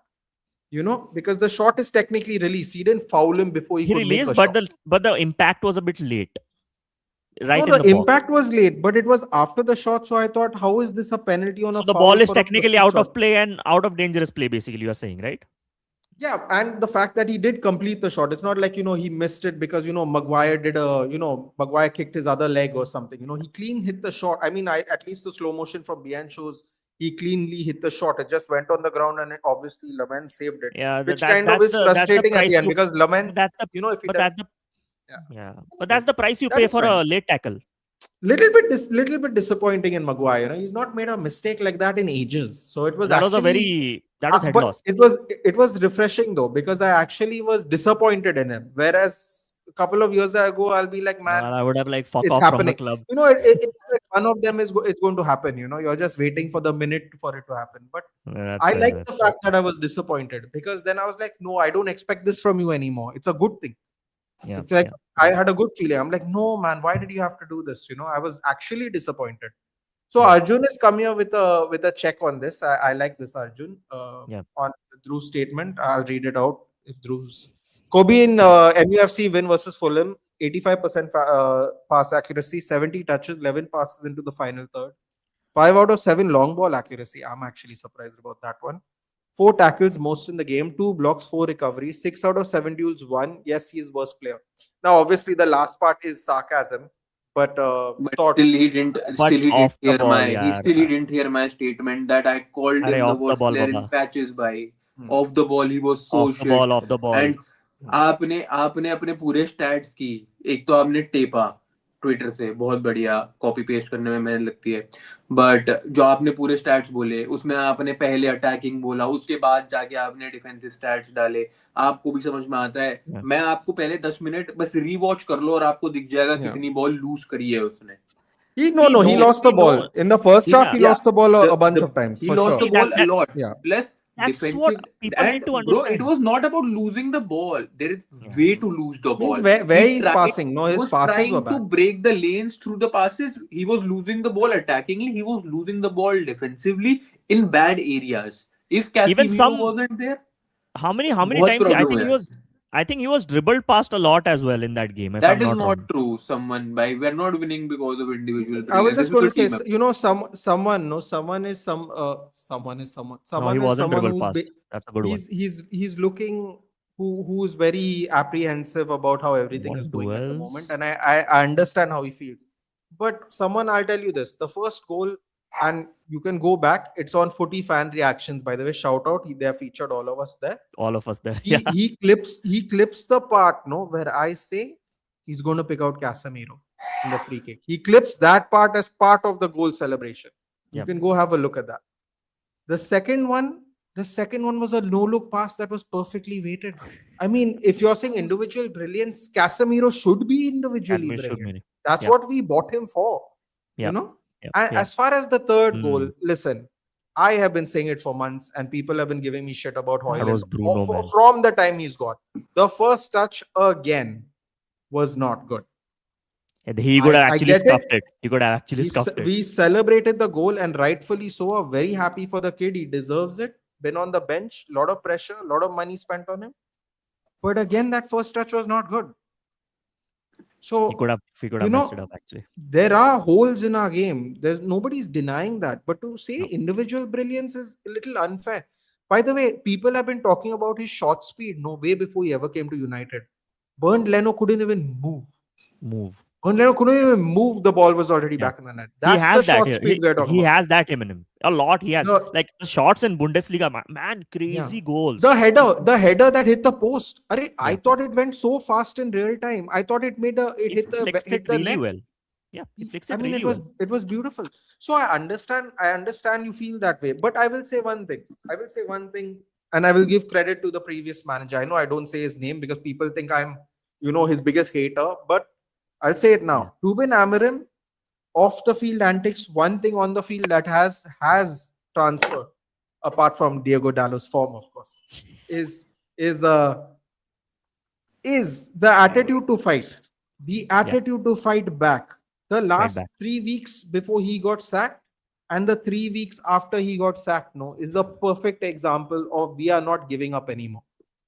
because the shot is technically released. He didn't foul him before he He could make a released, shot. but the impact was a bit late. Right No, in the the box. impact was late, but it was after the shot. So I thought, how is this a penalty on So a the foul ball is for a technically pursuit out shot? of play and out of dangerous play, basically, you are saying, right? Yeah, and the fact that he did complete the shot, it's not like he missed it because Maguire did Maguire kicked his other leg or something. He clean hit the shot. I mean, at least the slow motion from behind shows he cleanly hit the shot. It just went on the ground and obviously Laman saved it, Yeah, which kind of that's is the frustrating at the price end you. because Laman, But that's the if he but does, that's the yeah, yeah. But that's the price you that pay is for fine. a late tackle. Little bit disappointing in Maguire. He's not made a mistake like that in ages. So it was That was actually, head but loss. it was refreshing though because I actually was disappointed in him. Whereas a couple of years ago, I'll be like, man, I would have like fuck it's off from the happening. club. It's like one of them it's going to happen. You're just waiting for the minute for it to happen. But That's I fair. like That's the fair. fact that I was disappointed because then I was like, no, I don't expect this from you anymore. It's a good thing. Yeah, It's like yeah. I had a good feeling. I'm like, no, man, why did you have to do this? I was actually disappointed. So Yeah. Arjun is come here with a check on this. I like this, Arjun. Yeah. On Dhruv's statement, I'll read it out. If Dhruv's Kobe in MUFC win versus Fulham, 85% pass accuracy, 70 touches, 11 passes into the final third, 5 out of 7 long ball accuracy. I'm actually surprised about that one. 4 tackles, most in the game. 2 blocks, 4 recoveries. 6 out of 7 duels, won. Yes, he is worst player. Now, obviously, the last part is sarcasm, but But thought. But off the ball, yeah. he didn't hear my statement that I called him Arey, the off the worst ball, player in Baba. patches by. Hmm. Off the ball he was so shit. Off the ball. And आपने अपने पूरे stats की एक तो आपने टेपा Twitter से बहुत बढ़िया कॉपी पेस्ट करने में मेहनत लगती है बट जो आपने पूरे स्टैट्स बोले उसमें आपने पहले अटैकिंग बोला उसके बाद जाके आपने डिफेंसिव स्टैट्स डाले आपको भी समझ में आता है Yeah. मैं आपको पहले 10 मिनट बस रीवॉच कर लो और आपको दिख जाएगा Yeah. कितनी बॉल लूज करी है उसने He See, he lost the ball in the first half. He yeah, lost the ball a bunch of times he for lost sure. the ball a that's lot. Yeah. Plus that's what defensive people need and to bro, it understand. was not about losing the ball. There is Yeah. way to lose the Means ball. where He he's tried. passing. No, He his was passes were trying to bad. break the lanes through the passes. He was losing the ball attackingly. He was losing the ball defensively in bad areas. If Even Casemiro some wasn't there, how many बहुत times problem है. I think he was dribbled past a lot as well in that game, if That I'm is not not wrong. true. We are not winning because of individual I was brilliance. just This going is to a say, team effort. someone, no, someone is someone is someone. No, he Someone is wasn't someone dribbled past. That's a good one. he's looking who's very apprehensive about how everything is What going at the moment, duels? and I understand how he feels. But someone, I'll tell you this: the first goal, and you can go back. It's on Footy fan reactions, by the way. Shout out, they have featured all of us there. All of us there. He Yeah. he clips the part, no, where I say he's going to pick out Casemiro in the free kick. He clips that part as part of the goal celebration. You Yep. can go have a look at that. The second one was a no-look pass that was perfectly weighted. I mean, if you're saying individual brilliance, Casemiro should be individually Admit should brilliant. be. That's Yep. what we bought him for. Yep. Yep. And Yep. as far as the third goal, Mm. listen, I have been saying it for months, and people have been giving me shit about That Hoyland was Bruno, man. from the time he's gone. The first touch again was not good. And he could have I actually get it. scuffed it. He could have actually scuffed it. We celebrated the goal, and rightfully so. I'm very happy for the kid. He deserves it. Been on the bench, lot of pressure, lot of money spent on him. But again, that first touch was not good. So He could have you messed it know, up actually. there are holes in our game. There's nobody's denying that. But to say No. individual brilliance is a little unfair. By the way, people have been talking about his shot speed no way before he ever came to United. Bernd Leno couldn't even move. Bernd Leno couldn't even move. The ball was already Yeah. back in the net. He That's has the that. shot speed we're talking He about. has that in him. A lot he has. The- Like the shots in Bundesliga, man, crazy goals. The header that hit the post. I Yeah. thought it went so fast in real time. I thought it He hit flicks it the really net. well. Yeah, he flicks it I mean, really well. it was beautiful. So I understand you feel that way. But I will say one thing. And I will give credit to the previous manager. I know I don't say his name because people think I'm, his biggest hater. But I'll say it now. Yeah. Ruben Amorim, off the field antics, one thing on the field that has transferred, apart from Diego Dallo's form, of course, is the attitude to fight. The attitude to fight back. The last back. 3 weeks before he got sacked, and the 3 weeks after he got sacked, no, is the perfect example of we are not giving up anymore.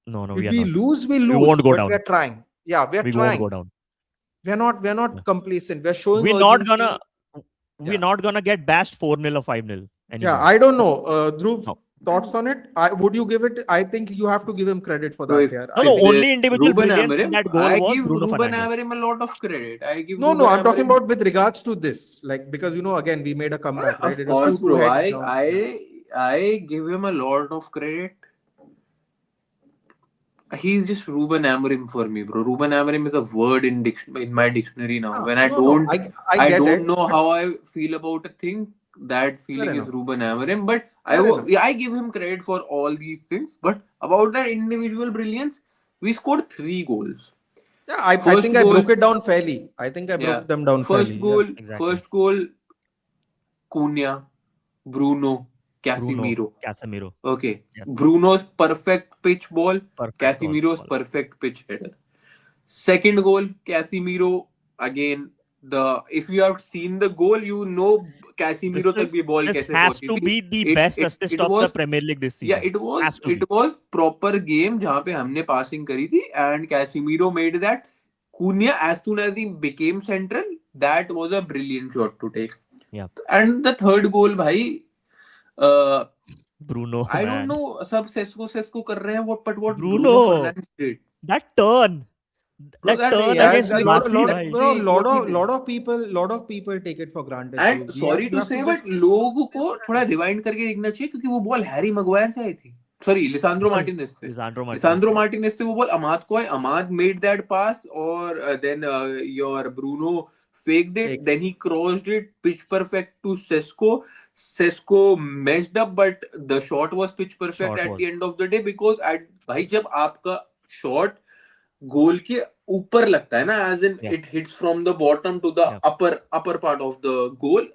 No, If we are we not. lose, we We lose, won't go but we down. are trying. Yeah, we are We won't go trying. down. We're not Yeah. complacent. We're showing We're not urgency. gonna. We're Yeah. not gonna get bashed 4-0 or 5-0 Yeah, anymore. I don't know. Dhruv, No. thoughts on it? Would you give it? I think you have to give him credit for So that. if, Yeah, No, I the think. only individual Ruben brilliance in Amorim, that goal I was give Bruno Ruben Fernandes. Amorim a lot of credit. I give No, Ruben I'm talking Amorim. about with regards to this, like because again we made a comeback, right? Of It was course, 2-2 bro. heads now. I give him a lot of credit. He's just Ruben Amorim for me, bro. Ruben Amorim is a word in my dictionary now. When No, I I get don't it. know But how I feel about a thing. That fair feeling is enough. Ruben Amorim. But Fair enough. yeah, I give him credit for all these things. But about that individual brilliance, we scored 3 goals. Yeah, I First think I goal, broke it down fairly. I think I yeah. broke them down fairly. Yeah. Exactly. First goal, Cunha, Bruno, Bruno, Casemiro. Casemiro. Okay. Yes. Bruno's perfect pitch ball, Perfect on Casemiro's ball. perfect pitch header. Second goal, Casemiro again. If you have seen the goal, you know Casemiro tak bhi ball This kaise has पहुंची to थी. be the best assist It of the was Premier League this yeah, season. Has to be. it was proper game जहाँ पे हमने passing करी थी and Casemiro made that. Cunha as soon as he became central, that was a brilliant shot to take. Yeah. And the third goal, भाई, uh, Bruno, I don't man. know, सब Sesko कर रहे हैं but what Bruno Bruno, Fernandes did, that turn. bro, That turn Yeah, against a like Lassi, lot, that bhai. bro, thing, what he did. lot of people take it for granted. And Dhruv. sorry You to have say, to but just लोगों को थोड़ा rewind करके देखना चाहिए क्योंकि वो ball Harry Maguire से आई थी. Sorry, Lisandro Martinez से. Lisandro Martinez. Lisandro Martinez से वो बॉल अमाद को है. Amad made that pass, or then your Bruno faked it. Fake. Then he crossed it, pitch perfect to Sesko. Sesko messed up, but the shot was pitch perfect Shot at was. the end of the day because भाई जब आपका shot गोल के ऊपर लगता है ना, as in Yeah. it hits from the bottom to the Yeah. upper part of the goal,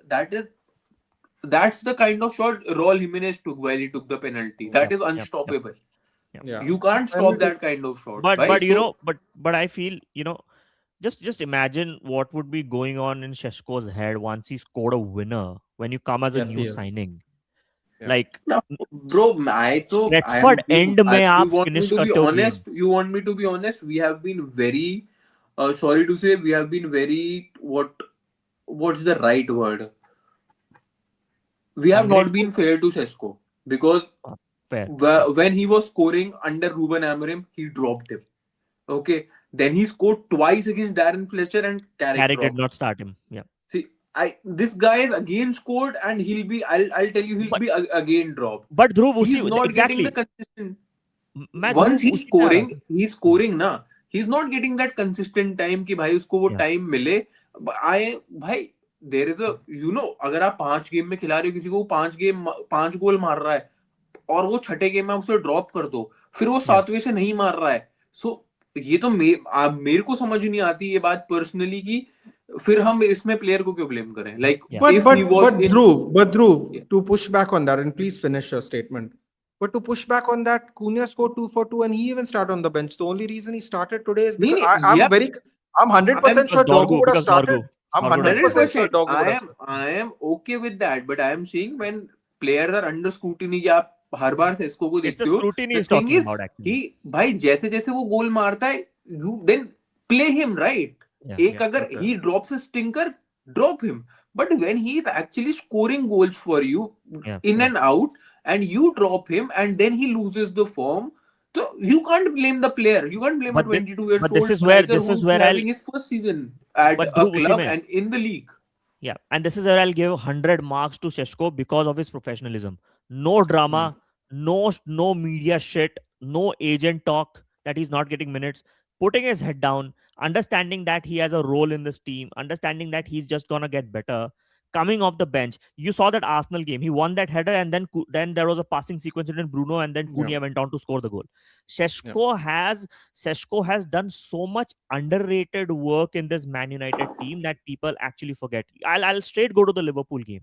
that's the kind of shot Raul Jimenez took while he took the penalty. That is unstoppable. Yeah. You can't stop that kind of shot. But right? you know, but I feel, you know, just imagine what would be going on in Sheshko's head once he scored a winner when you come as a Yes, new he is. signing. Yeah. Like Now, bro, I Stretford end में you आप want me finish to be करते हो honest? game. You want me to be honest? We have been very, sorry to say, we have been very, what's the right word? We have not Ungrateful? been fair to Sesko because Fair. when he was scoring under Ruben Amorim, he dropped him. Okay, then he scored twice against Darren Fletcher and Carrick Carrick did dropped. not start him. Yeah. See, this guy has again scored and I'll tell you he'll But be again dropped. but Dhruv He's उसी not getting exactly. the consistent. मैं Once Dhruv उसी पे आ रहा था. he's scoring ना. He's not getting that consistent time कि भाई उसको वो Yeah. time मिले. भाई there is a अगर आप 5 गेम में खिला रहे हो किसी को, 5 गोल मार रहा है और वो छठे गेम में उसे ड्रॉप कर दो, फिर वो 7वें से नहीं मार रहा है. सो ये तो मेरे को समझ नहीं आती ये बात पर्सनली कि फिर हम इसमें प्लेयर को क्यों ब्लेम करें. Like Yeah. But if but he was but in Dhruv, Yeah. to push back on that, and please finish your statement. But to push back on that, Cunha scored 2 for 2, and he even started on the bench. The only reason he started today is because I'm 100% sure Doggo would have started. I'm Dorgu done 100% sure 100%. Doggo would have started. I am okay with that, but I am saying when players are under scrutiny, या आप हर बार Sesko को It's देखते the हो, scrutiny the he's thing talking is about actually. he भाई जैसे जैसे वो गोल मारता है, you then play him, right. Yeah, एक yeah. अगर Okay. he drops a stinker, drop him. But when he is actually scoring goals for you Yeah, in yeah. and out, and you drop him, and then he loses the form, so you can't blame the player. You can't blame a But 22-year-old but this is where striker who's I'll having his first season at but a Dhruv उसी club में and in the league. Yeah, and this is where I'll give 100 marks to Sheshko because of his professionalism. No drama, no media shit, no agent talk that he's not getting minutes. Putting his head down, understanding that he has a role in this team, understanding that he's just gonna get better. Coming off the bench, you saw that Arsenal game. He won that header, and then there was a passing sequence in Bruno, and then Cunha went on to score the goal. Seshko has done so much underrated work in this Man United team that people actually forget. I'll straight go to the Liverpool game.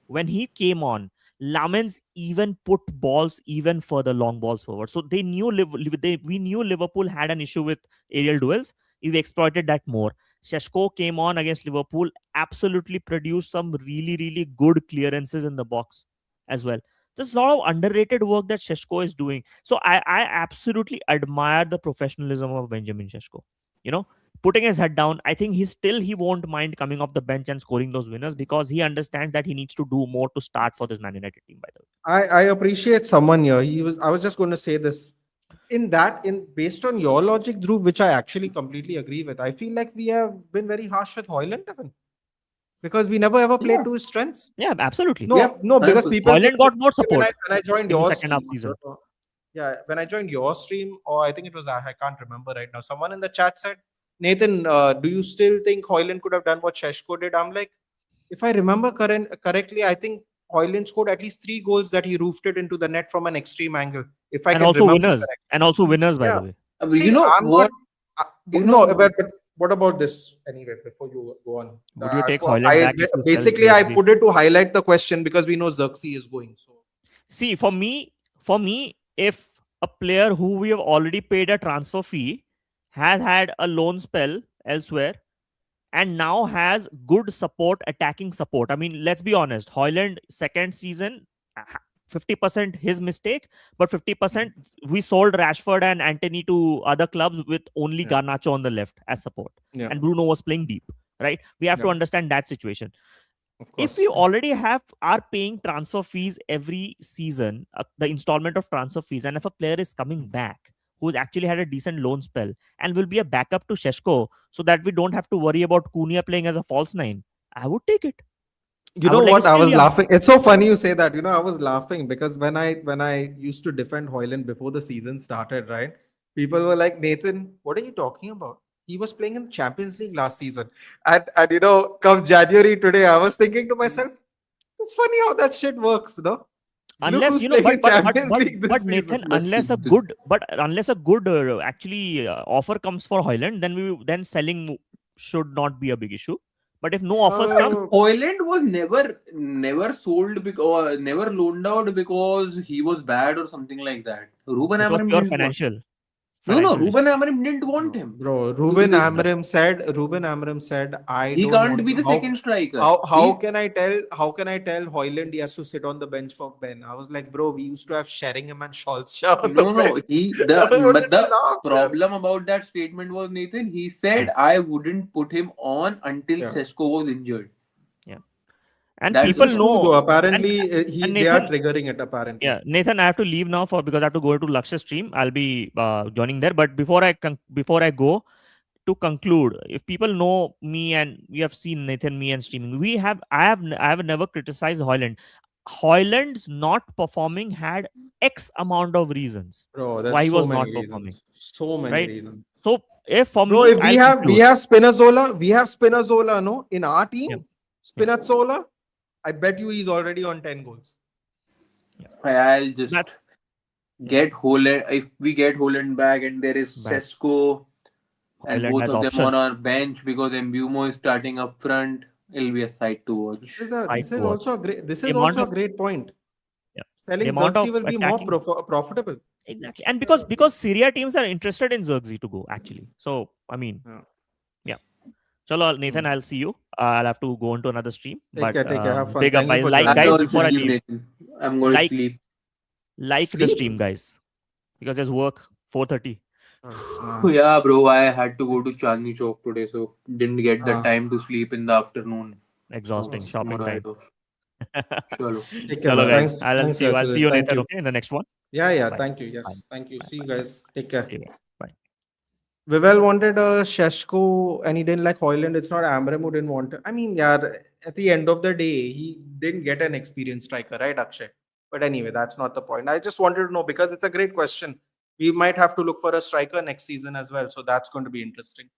When he came on, Lamens even put balls even further, long balls forward. So they knew we knew Liverpool had an issue with aerial duels. We exploited that more. Sheshko came on against Liverpool, absolutely produced some really, really good clearances in the box as well. There's a lot of underrated work that Sheshko is doing. So I absolutely admire the professionalism of Benjamin Sheshko. You know, putting his head down, I think he won't mind coming off the bench and scoring those winners because he understands that he needs to do more to start for this Man United team, by the way. I appreciate someone here. I was just going to say this. Based on your logic, Dhruv, which I actually completely agree with, I feel like we have been very harsh with Hoyland, even, because we never ever played Yeah. to his strengths. Yeah, absolutely. No, Yeah, no, because 100%. people think Hoyland got that more support when I joined in the your second half stream, I season. don't know. Yeah, when I joined your stream, or I think it was, I can't remember right now. Someone in the chat said, Nathan, do you still think Hoyland could have done what Sheshko did? I'm like, if I remember correctly, I think Hoyland scored at least 3 goals that he roofed it into the net from an extreme angle, if I And can also remember winners. correctly. And also winners, by Yeah. the way. You See, know I'm not. what? You No, know, but what about this anyway? Before you go on, Would you take Hoyland back if you sell basically I Xerxes? put it to highlight the question because we know Xerxes is going. So See, for me, if a player who we have already paid a transfer fee has had a loan spell elsewhere and now has good support, attacking support. I mean, let's be honest. Hoyland second season, 50% his mistake, but 50% we sold Rashford and Anthony to other clubs with only Yeah. Garnacho on the left as support, yeah, and Bruno was playing deep. Right? We have to Yeah. understand that situation. of If course. we already are paying transfer fees every season, the installment of transfer fees, and if a player is coming back who's actually had a decent loan spell and will be a backup to Sheshko so that we don't have to worry about Cunha playing as a false nine, I would take it. You I know would like what? it I still was young. laughing. It's so funny you say that. I was laughing because when I used to defend Hoyland before the season started, right? People were like, Nathan, what are you talking about? He was playing in Champions League last season. And come January today, I was thinking to myself, it's funny how that shit works, no? Look Unless who's playing in Champions League but this season. Nathan, let's see. unless a good actually offer comes for Hoyland, then selling should not be a big issue. But if no offers come, Uh, Hoyland was never sold because never loaned out because he was bad or something like that. Ruben it was Amorim pure didn't want. No, financial Ruben decision. Amorim didn't want No, him. bro. In this, Ruben Amram said, I he don't can't want be to. the second striker. How can I tell Hoyland he has to sit on the bench for Ben? I was like, bro, we used to have Sheringham and Solskjaer on the No. bench. He I wanted but to the laugh, man. problem about that statement was, Nathan. He Yeah, said I wouldn't put him on until Yeah. Sesko was injured. yeah. And That's This people the is true problem. though. know. And Apparently, and they are Nathan, triggering it. Apparently, yeah, Nathan, I have to leave now because I have to go to Lakshya stream. I'll be joining there. But before I go, to conclude, if people know me and you have seen Nathan, me and streaming, I have never criticized Hoyland. Hoyland's not performing had X amount of reasons bro. why There's he so was many not performing. reasons. So many Right. reasons, So if for bro. me, If we I'll have we conclude. have Spinazzola, no, in our Yeah. team, Yeah. Spinazzola, I bet you he's already on 10 goals. I'll So just that get Holland. If we get Holland back and there is back. Sesko and Hoyland both has of them on option. our bench because Mbumo is starting up front, it'll be a sight to This watch. is a Right this to is watch. also a great this The is amount also a of great point. yeah, the Selling amount Xerxes of will be more attacking. profitable. Exactly. And because Syria teams are interested in Xerxes to go, actually. So I mean, Yeah. yeah. Chalo, Nathan, Hmm. I'll see you. I'll have to go into another stream. But Take care, have fun. big up, Thank you guys. for Like, joining I guys, us. also before I leave, leave, Nathan. I'm going to like sleep. the Sleep? stream, guys, because there's work 4:30. Yeah, bro. I had to go to Chandni Chowk today, so didn't get the Ah, time to sleep in the afternoon. So Exhausting shopping tomorrow I time. go. Chalo. take care, Chalo, man. guys. Thanks, I'll thanks, see you. guys, I'll for see this. you, Thank Nathan. you. Okay, in the next one. Yeah. Bye. Thank you. Bye. Yes, thank you. Bye. See you Bye. Bye. guys. Take care. See you guys. Bye. Vivel wanted a Sheshko and he didn't like Hoyland. It's not Amram who didn't want it. I mean, yeah, at the end of the day, he didn't get an experienced striker, right, Akshay? But anyway, that's not the point. I just wanted to know because it's a great question. We might have to look for a striker next season as well. So that's going to be interesting.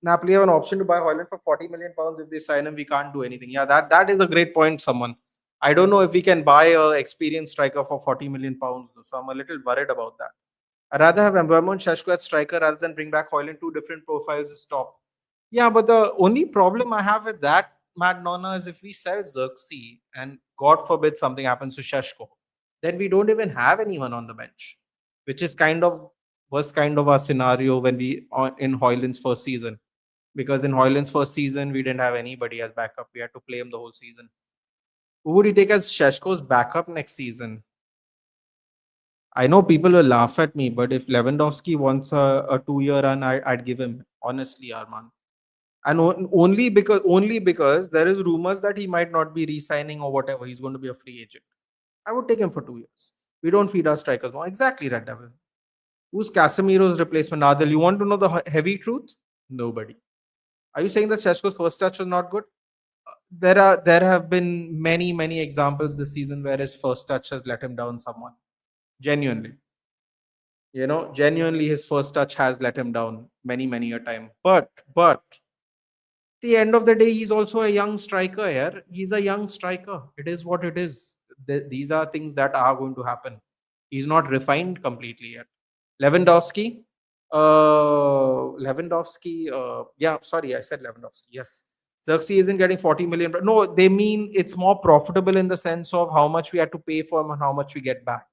Napoli have an option to buy Hoyland for 40 million pounds. If they sign him, we can't do anything. Yeah, that is a great point, someone. I don't know if we can buy a experienced striker for 40 million pounds, though. So I'm a little worried about that. I'd rather have Mbeumo and Sheshko at striker rather than bring back Hoyland. Two different profiles is top. Yeah, but the only problem I have with that, Mad Nonna, is if we sell Xerxes and God forbid something happens to Sheshko, then we don't even have anyone on the bench, which is kind of was kind of our scenario when we in Hoyland's first season. because in Hoyland's first season we didn't have anybody as backup. We had to play him the whole season. Who would you take as Sheshko's backup next season? I know people will laugh at me, but if Lewandowski wants a 2 year run, I'd give him, honestly, Arman. And only because there is rumors that he might not be re-signing or whatever. He's going to be a free agent. I would take him for 2 years. We don't feed our strikers more. Exactly, Red Devil. Who's Casemiro's replacement? Adil, you want to know the heavy truth? Nobody. Are you saying that Sheshko's first touch was not good? There have been many examples this season where his first touch has let him down someone. Genuinely. Genuinely his first touch has let him down many a time. But the end of the day, he's also a young striker here. He's a young striker. It is what it is. These are things that are going to happen. He's not refined completely yet. Lewandowski. Yeah, sorry, I said Lewandowski. Yes. Xerxes isn't getting 40 million. No, they mean it's more profitable in the sense of how much we had to pay for him and how much we get back.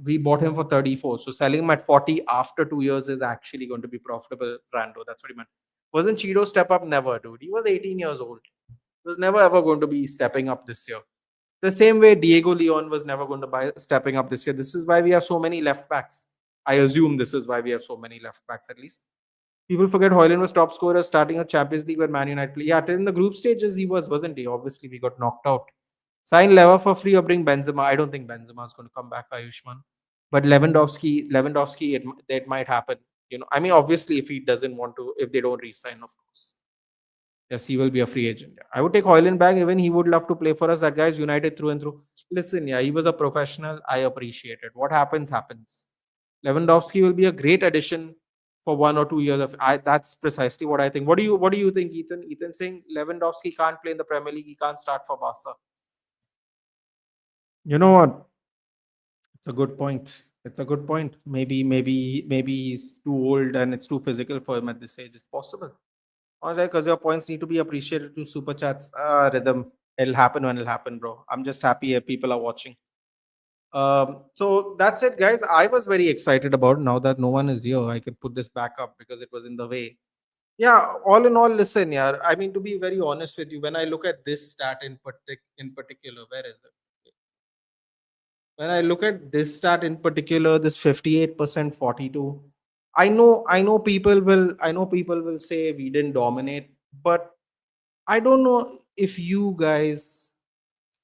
We bought him for 34. So selling him at 40 after 2 years is actually going to be profitable, Brando. That's what he meant. Wasn't Cheeto step up? Never, dude. He was 18 years old. He was never ever going to be stepping up this year. The same way Diego Leon was never going to be stepping up this year. This is why we have so many left backs. I assume this is why we have so many left backs at least. People forget Hoyland was top scorer starting a Champions League when Man United play. Yeah, in the group stages he wasn't he? Obviously, we got knocked out. Sign Leva for free or bring Benzema. I don't think Benzema is going to come back, Ayushman. But Lewandowski, it might happen. I mean, obviously, if he doesn't want to, if they don't re-sign, of course. Yes, he will be a free agent. Yeah. I would take Hoyland back. Even he would love to play for us. That guy's United through and through. Listen, yeah, he was a professional. I appreciate it. What happens, happens. Lewandowski will be a great addition for 1 or 2 years. That's precisely what I think. What do you think, Ethan? Ethan saying Lewandowski can't play in the Premier League. He can't start for Barca. You know what? It's a good point. It's a good point. Maybe he's too old and it's too physical for him at this age. It's possible. All right, because your points need to be appreciated to super chats. Rhythm. It'll happen when it'll happen, bro. I'm just happy people are watching. So that's it, guys. I was very excited about it. Now that no one is here, I can put this back up because it was in the way. Yeah, all in all, listen, yeah. I mean, to be very honest with you, when I look at this stat in particular, where is it? When I look at this stat in particular, this 58%, 42. I know people will say we didn't dominate, but I don't know if you guys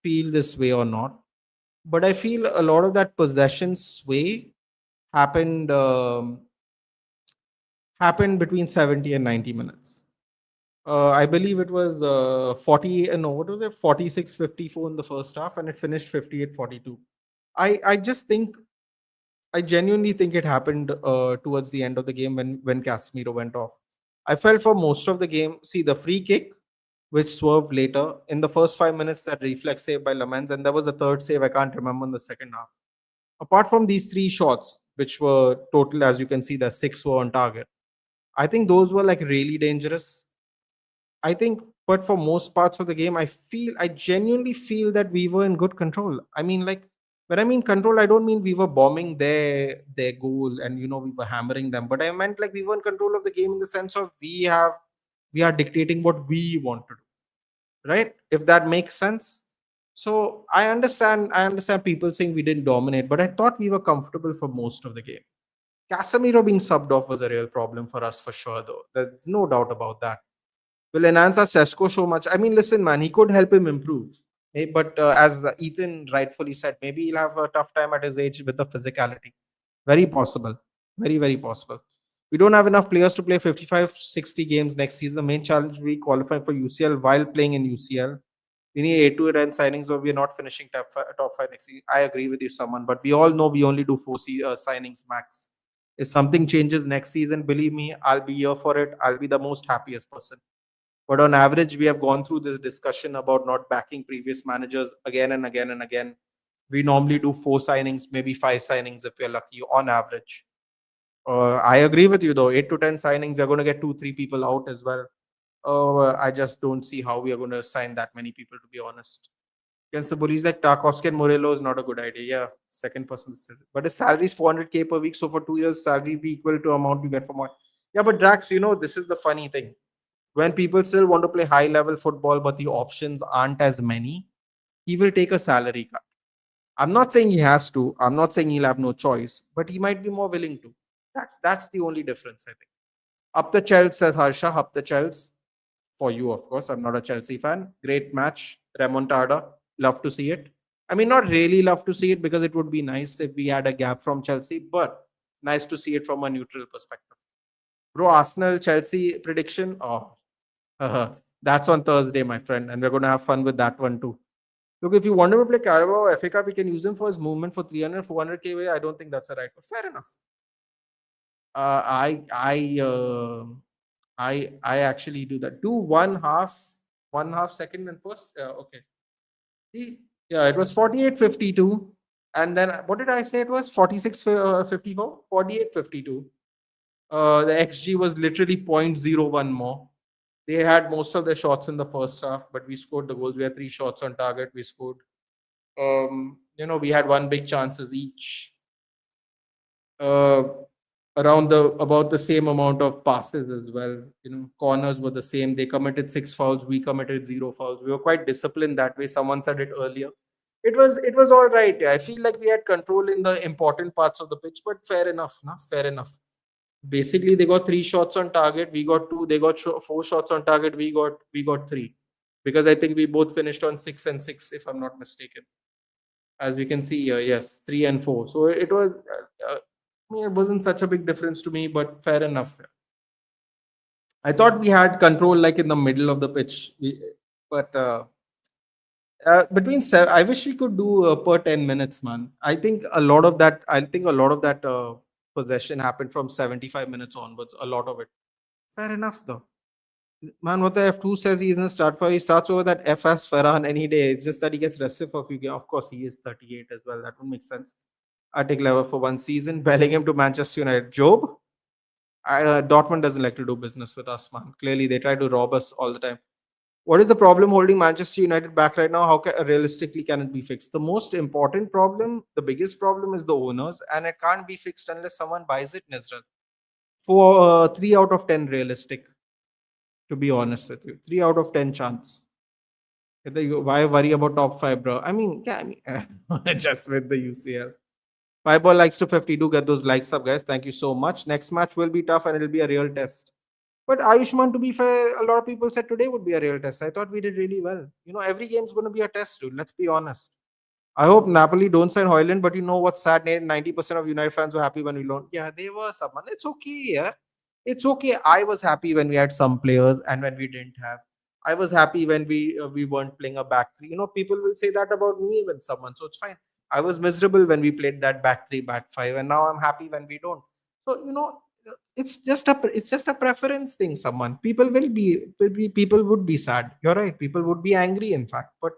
feel this way or not. But I feel a lot of that possession sway happened happened between 70 and 90 minutes. I believe it was 40. No, what was it? 46-54 in the first half, and it finished 58-42. I genuinely think it happened towards the end of the game when Casemiro went off. I felt for most of the game. See the free kick, which swerved later in the first 5 minutes, that reflex save by Lamens, and there was a third save I can't remember in the second half. Apart from these three shots, which were total, as you can see, the 6 were on target. I think those were like really dangerous. I think, but for most parts of the game, I genuinely feel that we were in good control. I mean, like when I mean control, I don't mean we were bombing their goal and we were hammering them, but I meant like we were in control of the game in the sense of we are dictating what we want to do, right? If that makes sense. So I understand people saying we didn't dominate, but I thought we were comfortable for most of the game. Casemiro being subbed off was a real problem for us for sure, though. There's no doubt about that. Will enhance our Sesko so much. I mean, listen, man, he could help him improve. But as Ethan rightfully said, maybe he'll have a tough time at his age with the physicality. Very possible. Very possible. We don't have enough players to play 55, 60 games next season. The main challenge will be qualifying for UCL while playing in UCL. We need 8 to 10 signings or we're not finishing top five next season. I agree with you, someone, but we all know we only do 4 signings max. If something changes next season, believe me, I'll be here for it. I'll be the most happiest person. But on average, we have gone through this discussion about not backing previous managers again and again and again. We normally do 4 signings, maybe 5 signings if we're lucky on average. I agree with you though. 8 to 10 signings, we're going to get 2, 3 people out as well. I just don't see how we are going to sign that many people, to be honest. Against the bullies like Tarkovsky and Morello is not a good idea. Yeah, second person. But his salary is 400K per week. So for 2 years, salary be equal to amount you get from one. Yeah, but Drax, this is the funny thing. When people still want to play high level football, but the options aren't as many, he will take a salary cut. I'm not saying he has to. I'm not saying he'll have no choice, but he might be more willing to. That's the only difference, I think. Up the Chelsea, says Harsha. Up the Chelsea. For you, of course. I'm not a Chelsea fan. Great match. Remontada. Love to see it. I mean, not really love to see it because it would be nice if we had a gap from Chelsea, but nice to see it from a neutral perspective. Bro, Arsenal Chelsea prediction. Oh, that's on Thursday, my friend, and we're going to have fun with that one too. Look, if you want him to play Carabao or FA Cup, we can use him for his movement for 300, 400k way. I don't think that's a right. But fair enough. Uh, I, I, uh, I actually do that. Do one half second and first. Okay. See, yeah, it was 48-52, and then what did I say? It was 46-54, 48-52. The XG was literally 0.01 more. They had most of their shots in the first half, but we scored the goals. We had 3 shots on target. We scored. We had one big chances each. Uh, Around the about the same amount of passes as well. Corners were the same. They committed 6 fouls. We committed 0 fouls. We were quite disciplined that way. Someone said it earlier. It was all right. I feel like we had control in the important parts of the pitch, but fair enough. Nah, fair enough. Basically, they got 3 shots on target. We got two. They got 4 shots on target. We got three, because I think we both finished on 6 and 6, if I'm not mistaken. As we can see here, yes, 3 and 4. So it was. I mean, it wasn't such a big difference to me, but fair enough. I thought we had control like in the middle of the pitch, but between seven, I wish we could do per 10 minutes, man. I think a lot of that. I think a lot of that possession happened from 75 minutes onwards. A lot of it. Fair enough, though. Man, what the F2 says he isn't start for. He starts over that FS Farhan any day. It's just that he gets rested for a few games. Of course, he is 38 as well. That would make sense. I take level for one season. Bellingham to Manchester United. Job? Dortmund doesn't like to do business with us, man. Clearly, they try to rob us all the time. What is the problem holding Manchester United back right now? Realistically can it be fixed? The most important problem, the biggest problem is the owners, and it can't be fixed unless someone buys it, Nizral. For 3 out of 10 realistic, to be honest with you. 3 out of 10 chance. Why worry about top 5, bro? I mean, yeah, just with the UCL. Fireball likes to 50. Do get those likes up, guys. Thank you so much. Next match will be tough and it'll be a real test. But Ayushman, to be fair, a lot of people said today would be a real test. I thought we did really well. Every game's going to be a test, dude. Let's be honest. I hope Napoli don't sign Hoyland, but you know what's sad? 90% of United fans were happy when we loaned. Yeah, they were someone. It's okay, yeah. It's okay. I was happy when we had some players and when we didn't have. I was happy when we weren't playing a back three. People will say that about me when someone, so it's fine. I was miserable when we played that back three, back five, and now I'm happy when we don't. So it's just a preference thing. Someone people would be sad. You're right. People would be angry, in fact, but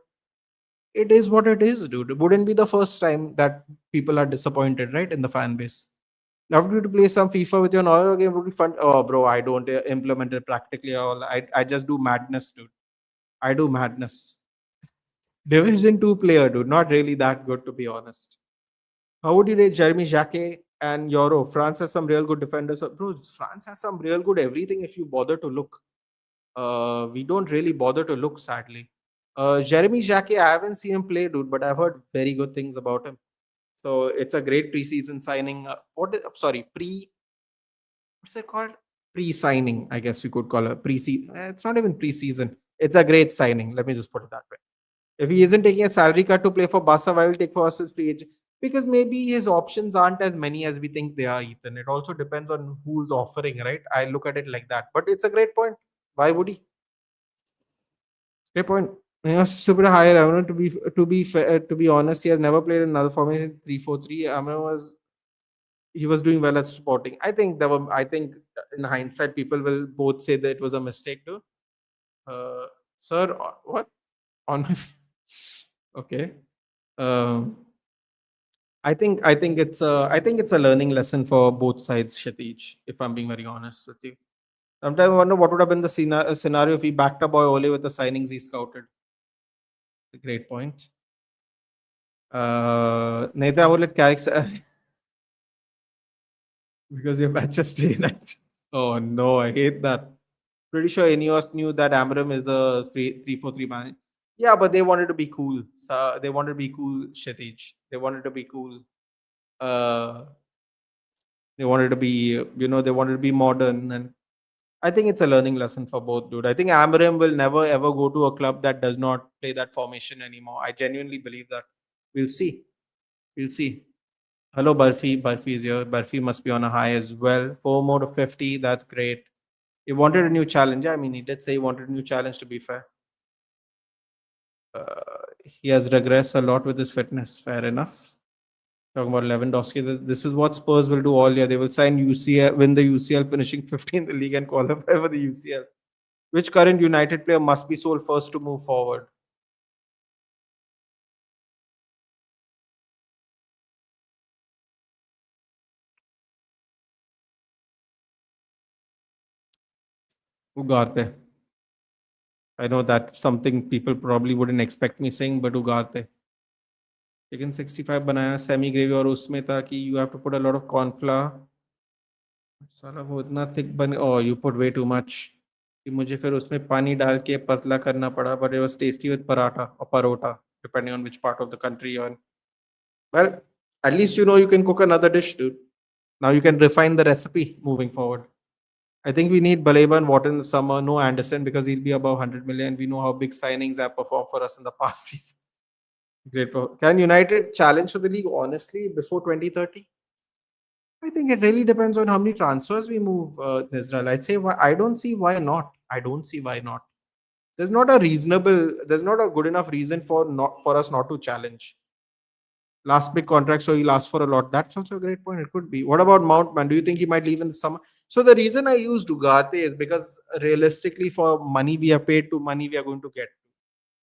it is what it is, dude. It wouldn't be the first time that people are disappointed, right, in the fan base. Love you to play some FIFA with your normal game. Would be fun. Oh, bro, I don't implement it practically all. I just do madness, dude. I do madness. Division 2 player, dude. Not really that good, to be honest. How would you rate Jeremy Jacquet and Euro? France has some real good defenders. Bro, France has some real good everything if you bother to look. We don't really bother to look, sadly. Jeremy Jacquet, I haven't seen him play, dude, but I've heard very good things about him. So it's a great preseason signing. What's it called? Pre-signing, I guess you could call it pre-season. It's not even pre-season. It's a great signing. Let me just put it that way. If he isn't taking a salary cut to play for Barca, why will take for us as free agent? Because maybe his options aren't as many as we think they are, Ethan. It also depends on who's offering, right? I look at it like that. But it's a great point. Why would he? Great point. Super higher. Amino, to be honest, he has never played another formation 3-4-3. Amino was doing well at Sporting. I think in hindsight, people will both say that it was a mistake too. Sir, what on my okay. Um, I think it's a learning lesson for both sides, Shatij. If I'm being very honest with you, sometimes I wonder what would have been the scenario if he backed up boy Ole with the signings he scouted. A great point. Neta, I would let Carrick because you're Manchester United. Oh no, I hate that. Pretty sure Ineos knew that Amram is the 3-4-3 man. Yeah, but they wanted to be cool. So they wanted to be cool, Kshitij. They wanted to be cool. Uh, they wanted to be, they wanted to be modern. And I think it's a learning lesson for both, dude. I think Amram will never ever go to a club that does not play that formation anymore. I genuinely believe that. We'll see. We'll see. Hello, Barfi. Barfi is here. Barfi must be on a high as well. 4 more to 50. That's great. He wanted a new challenge. I mean, he did say he wanted a new challenge, to be fair. He has regressed a lot with his fitness. Fair enough. Talking about Lewandowski, this is what Spurs will do all year. They will sign UCL, win the UCL, finishing 15th in the league and qualify for the UCL. Which current United player must be sold first to move forward? Ugarte. I know that's something people probably wouldn't expect me saying, but Ugarte. Chicken 65 बनाया semi gravy और उसमें था कि you have to put a lot of corn flour. साला वो इतना thick बने, oh you put way too much कि मुझे फिर उसमें पानी डाल के पतला करना पड़ा, but it was tasty with paratha or parota depending on which part of the country you're in. Well, at least you can cook another dish, dude. Now you can refine the recipe moving forward. I think we need Baleba and Watt in the summer. No Anderson because he'll be above 100 million. We know how big signings have performed for us in the past season. Great. Can United challenge for the league honestly before 2030? I think it really depends on how many transfers we move, Israel. I'd say I don't see why not. I don't see why not. There's not a good enough reason for us not to challenge. Last big contract, so he'll ask for a lot. That's also a great point. It could be. What about Mountman? Do you think he might leave in the summer? So the reason I used Ugarte is because realistically, for money we are paid to money we are going to get.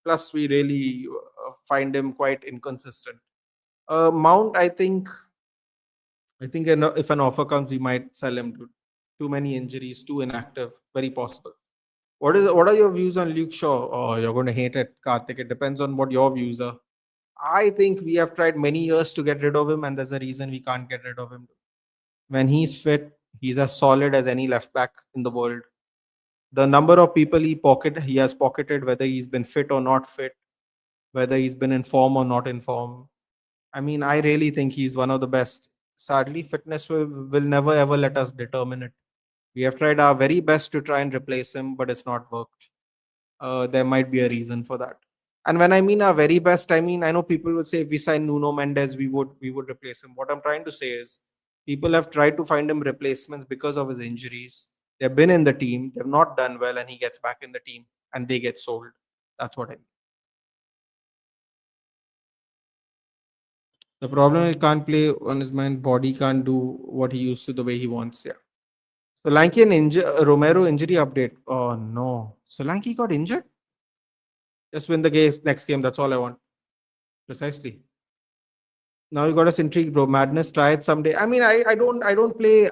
Plus, we really find him quite inconsistent. Mount, I think if an offer comes, we might sell him. To too many injuries, too inactive, very possible. What are your views on Luke Shaw? Oh, you're going to hate it, Karthik. It depends on what your views are. I think we have tried many years to get rid of him, and there's a reason we can't get rid of him. When he's fit, he's as solid as any left back in the world. The number of people he has pocketed, whether he's been fit or not fit, whether he's been in form or not in form. I mean, I really think he's one of the best. Sadly, fitness will never ever let us determine it. We have tried our very best to try and replace him, but it's not worked. There might be a reason for that. And when I mean our very best, I mean I know people will say if we sign Nuno Mendes, we would replace him. What I'm trying to say is people have tried to find him replacements because of his injuries. They've been in the team, they've not done well, and he gets back in the team and they get sold. That's what I mean. The problem is he can't play on his mind, body can't do what he used to the way he wants. Yeah. Solanke and Romero injury update. Oh no. Solanke got injured? Just win the game next game. That's all I want. Precisely. Now you got us intrigued, bro. Madness, try it someday. I mean, I don't play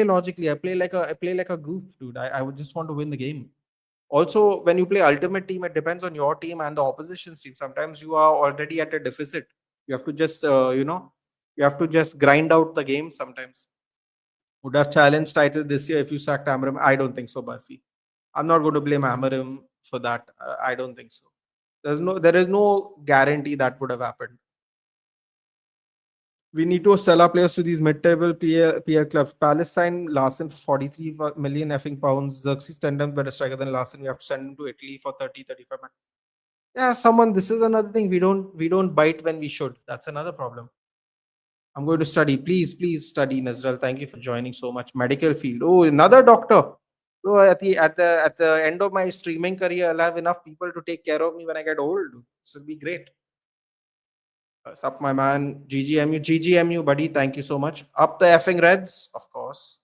logically. I play like a goof, dude. I would just want to win the game. Also, when you play ultimate team, it depends on your team and the opposition's team. Sometimes you are already at a deficit. You have to just you have to just grind out the game sometimes. Would have challenged title this year if you sacked Amram? I don't think so, Barfi. I'm not going to blame Amram for that. I don't think so. There is no guarantee that would have happened. We need to sell our players to these mid-table PL clubs. Palace signed Larson for 43 million effing pounds. Xerxes 10 times better striker than Larson. We have to send him to Italy for 30, 35 million. Yeah, this is another thing. We don't bite when we should. That's another problem. I'm going to study. Please study, Nazral. Thank you for joining so much. Medical field. Oh, another doctor. Bro, at the end of my streaming career, I'll have enough people to take care of me when I get old. This will be great. Sup, my man. GGMU, buddy. Thank you so much. Up the effing Reds, of course.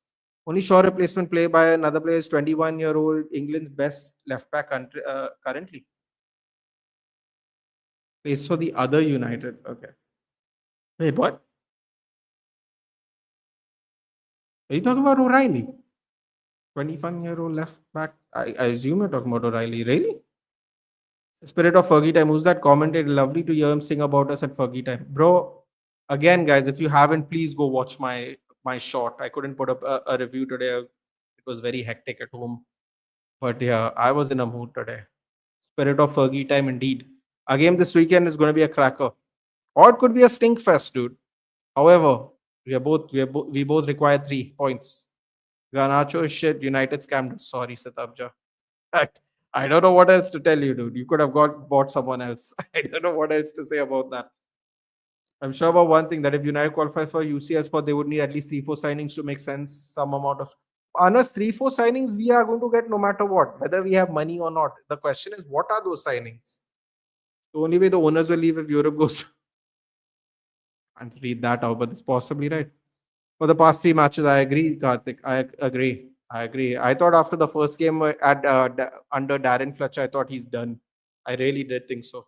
Only sure replacement play by another player is 21-year-old England's best left back currently. Plays for the other United. Okay. Wait, what? Are you talking about O'Reilly? 21-year-old left back. I assume you're talking about O'Reilly. Really? Spirit of Fergie time. Who's that commented? Lovely to hear him sing about us at Fergie time. Bro, again, guys, if you haven't, please go watch my short. I couldn't put up a review today. It was very hectic at home. But yeah, I was in a mood today. Spirit of Fergie time indeed. Our game this weekend is going to be a cracker, or it could be a stink fest, dude. However, we both require 3 points. Garnacho is shit. United scammed us. Sorry, Satabja. I, I don't know what else to tell you, dude. You could have bought someone else. I don't know what else to say about that. I'm sure about one thing, that if United qualify for UCL spot, they would need at least 3-4 signings to make sense. Some amount of honest 3-4 signings we are going to get no matter what, whether we have money or not. The question is, what are those signings? The only way the owners will leave if Europe goes. Can't read that out, but it's possibly right. For the past 3 matches, I agree, Karthik. I agree. I thought after the first game under Darren Fletcher, I thought he's done. I really did think so.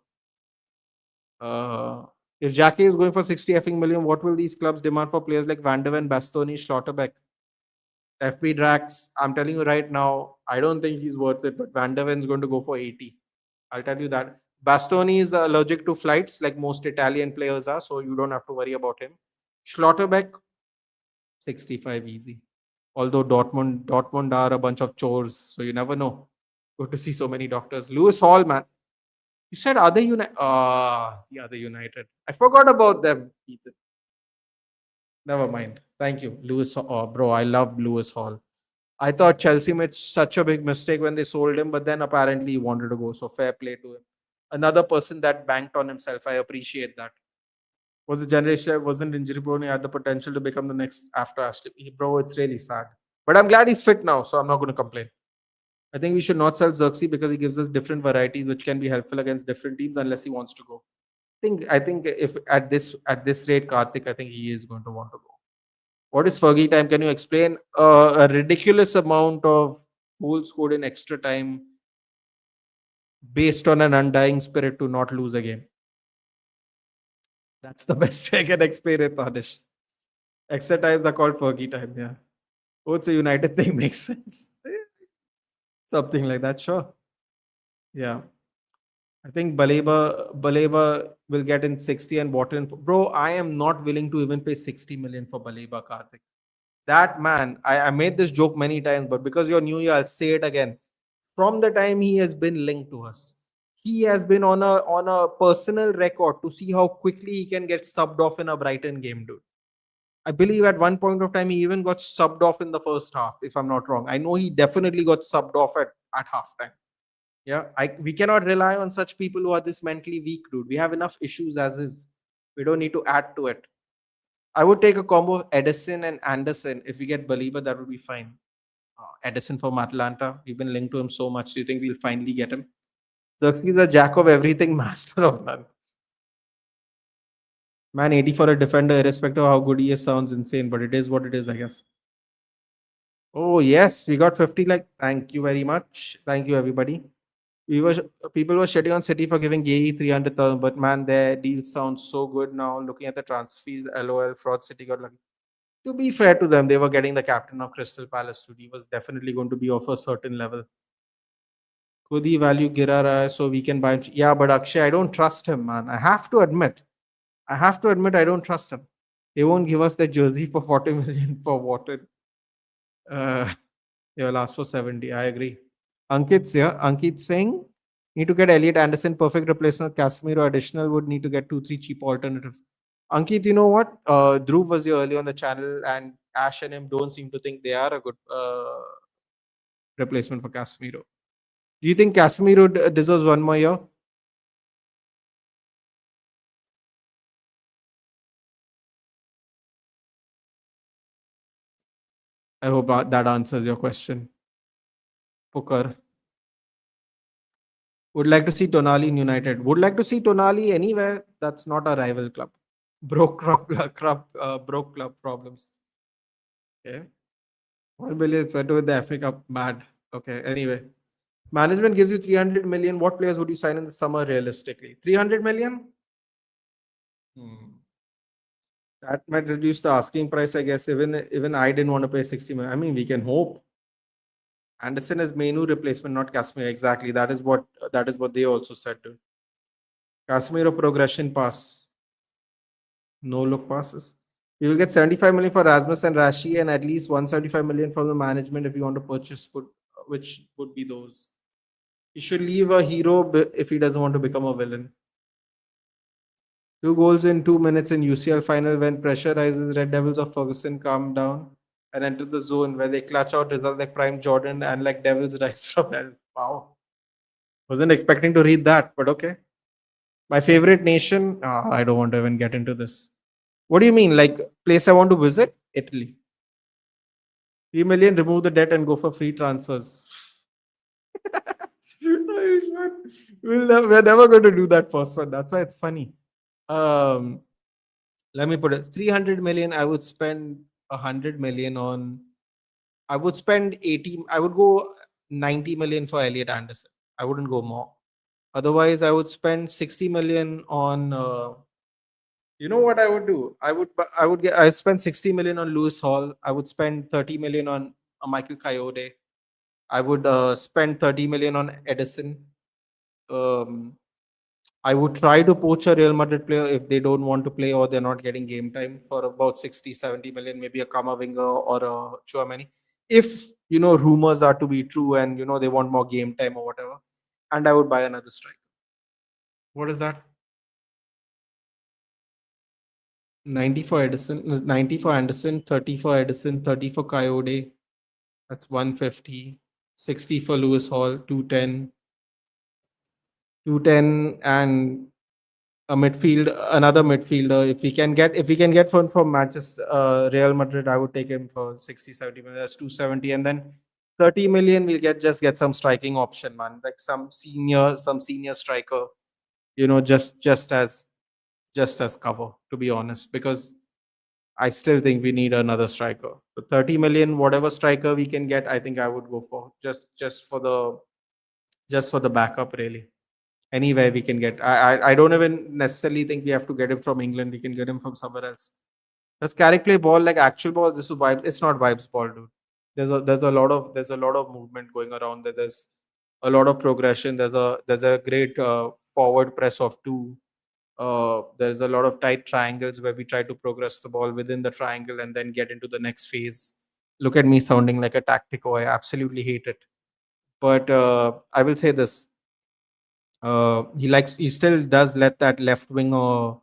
If Jackie is going for 60 effing million, what will these clubs demand for players like Van der Ven, Bastoni, Schlotterbeck? FP Drax, I'm telling you right now, I don't think he's worth it, but Van der Ven's going to go for 80. I'll tell you that. Bastoni is allergic to flights, like most Italian players are, so you don't have to worry about him. Schlotterbeck, 65 easy. Although Dortmund are a bunch of chores, so you never know. Good to see so many doctors. Lewis Hall, man. You said other United. The other United. I forgot about them, Ethan. Never mind. Thank you, Lewis. Oh, bro, I love Lewis Hall. I thought Chelsea made such a big mistake when they sold him, but then apparently he wanted to go. So fair play to him. Another person that banked on himself. I appreciate that. Was a generation, wasn't injury prone. He had the potential to become the next after Ashley. Bro, it's really sad. But I'm glad he's fit now, so I'm not going to complain. I think we should not sell Xerxes because he gives us different varieties which can be helpful against different teams unless he wants to go. I think if at this rate, Karthik, I think he is going to want to go. What is Fergie time? Can you explain a ridiculous amount of goals scored in extra time based on an undying spirit to not lose a game? That's the best I can explain it, Tanish. Extra times are called Fergie time, yeah. Oh, it's a United thing, makes sense. Something like that, sure. Yeah. I think Baleba will get in 60 and Wharton. Bro, I am not willing to even pay 60 million for Baleba, Karthik. That man, I made this joke many times, but because you're new here, I'll say it again. From the time he has been linked to us, he has been on a personal record to see how quickly he can get subbed off in a Brighton game, dude. I believe at one point of time he even got subbed off in the first half, if I'm not wrong. I know he definitely got subbed off at halftime. Yeah, we cannot rely on such people who are this mentally weak, dude. We have enough issues as is. We don't need to add to it. I would take a combo of Edison and Anderson. If we get Belieber, that would be fine. Edison from Atlanta. We've been linked to him so much. Do you think we'll finally get him? Xerxes is a jack of everything, master of none. Man, 80 for a defender, irrespective of how good he is, sounds insane, but it is what it is, I guess. Oh, yes, we got 50. Like, thank you very much. Thank you, everybody. People were shitting on City for giving Gay 300,000, but man, their deal sounds so good now. Looking at the transfer fees, LOL, fraud City got lucky. To be fair to them, they were getting the captain of Crystal Palace too. He was definitely going to be of a certain level. Could he value Girara so we can buy him? Yeah, but Akshay, I don't trust him, man. I have to admit, I don't trust him. They won't give us the jersey for 40 million for Wharton. They will ask for 70. I agree. Ankit's here. Ankit saying, need to get Elliot Anderson, perfect replacement. Casemiro additional would need to get 2-3 cheap alternatives. Ankit, you know what? Dhruv was here earlier on the channel, and Ash and him don't seem to think they are a good replacement for Casemiro. Do you think Casemiro deserves one more year? I hope that answers your question. Pukar. Would like to see Tonali in United. Would like to see Tonali anywhere that's not a rival club. Broke club problems. Okay. 1 billion spent with the FA Cup. Mad. Okay. Anyway. Management gives you 300 million. What players would you sign in the summer realistically? 300 million? That might reduce the asking price, I guess. Even I didn't want to pay 60 million. I mean, we can hope. Anderson is Menu replacement, not Casemiro. Exactly. That is what they also said too. Casemiro progression pass. No look passes. You will get 75 million for Rasmus and Rashi, and at least 175 million from the management if you want to purchase, which would be those. He should leave a hero if he doesn't want to become a villain. 2 goals in 2 minutes in UCL final when pressure rises. Red Devils of Ferguson calm down and enter the zone where they clutch out results like Prime Jordan and like Devils rise from hell. Wow. Wasn't expecting to read that, but okay. My favorite nation. I don't want to even get into this. What do you mean? Like place I want to visit? Italy. 3 million, remove the debt and go for free transfers. We're never going to do that first one. That's why it's funny. Um, Let me put it 300 million. I would spend 100 million on. I would spend 80. I would go 90 million for Elliot Anderson. I wouldn't go more. Otherwise, I would spend 60 million on. You know what I would do? I'd spend 60 million on Lewis Hall. I would spend 30 million on Michael Coyote. I would spend 30 million on Edison. Um, I would try to poach a Real Madrid player if they don't want to play or they're not getting game time for about 60, 70 million, maybe a Kamavinga or a Chouameni. If, rumors are to be true and, they want more game time or whatever. And I would buy another striker. What is that? 90 for Edison, 90 for Anderson, 30 for Edison, 30 for Coyote. That's 150. 60 for Lewis Hall, 210. 210 and another midfielder. If we can get one from Manchester, Real Madrid, I would take him for 60, 70 million. That's 270, and then 30 million we'll get some striking option, man, like some senior striker. Just as cover, to be honest, because I still think we need another striker. So 30 million, whatever striker we can get, I think I would go for just for the backup, really. Anywhere we can get. I don't even necessarily think we have to get him from England. We can get him from somewhere else. Does Carrick play ball like actual ball? This is vibes. It's not vibes ball, dude. There's a lot of movement going around. There's a lot of progression. There's a great forward press of two. There's a lot of tight triangles where we try to progress the ball within the triangle and then get into the next phase. Look at me sounding like a tactico. I absolutely hate it. But I will say this: he still does let that left winger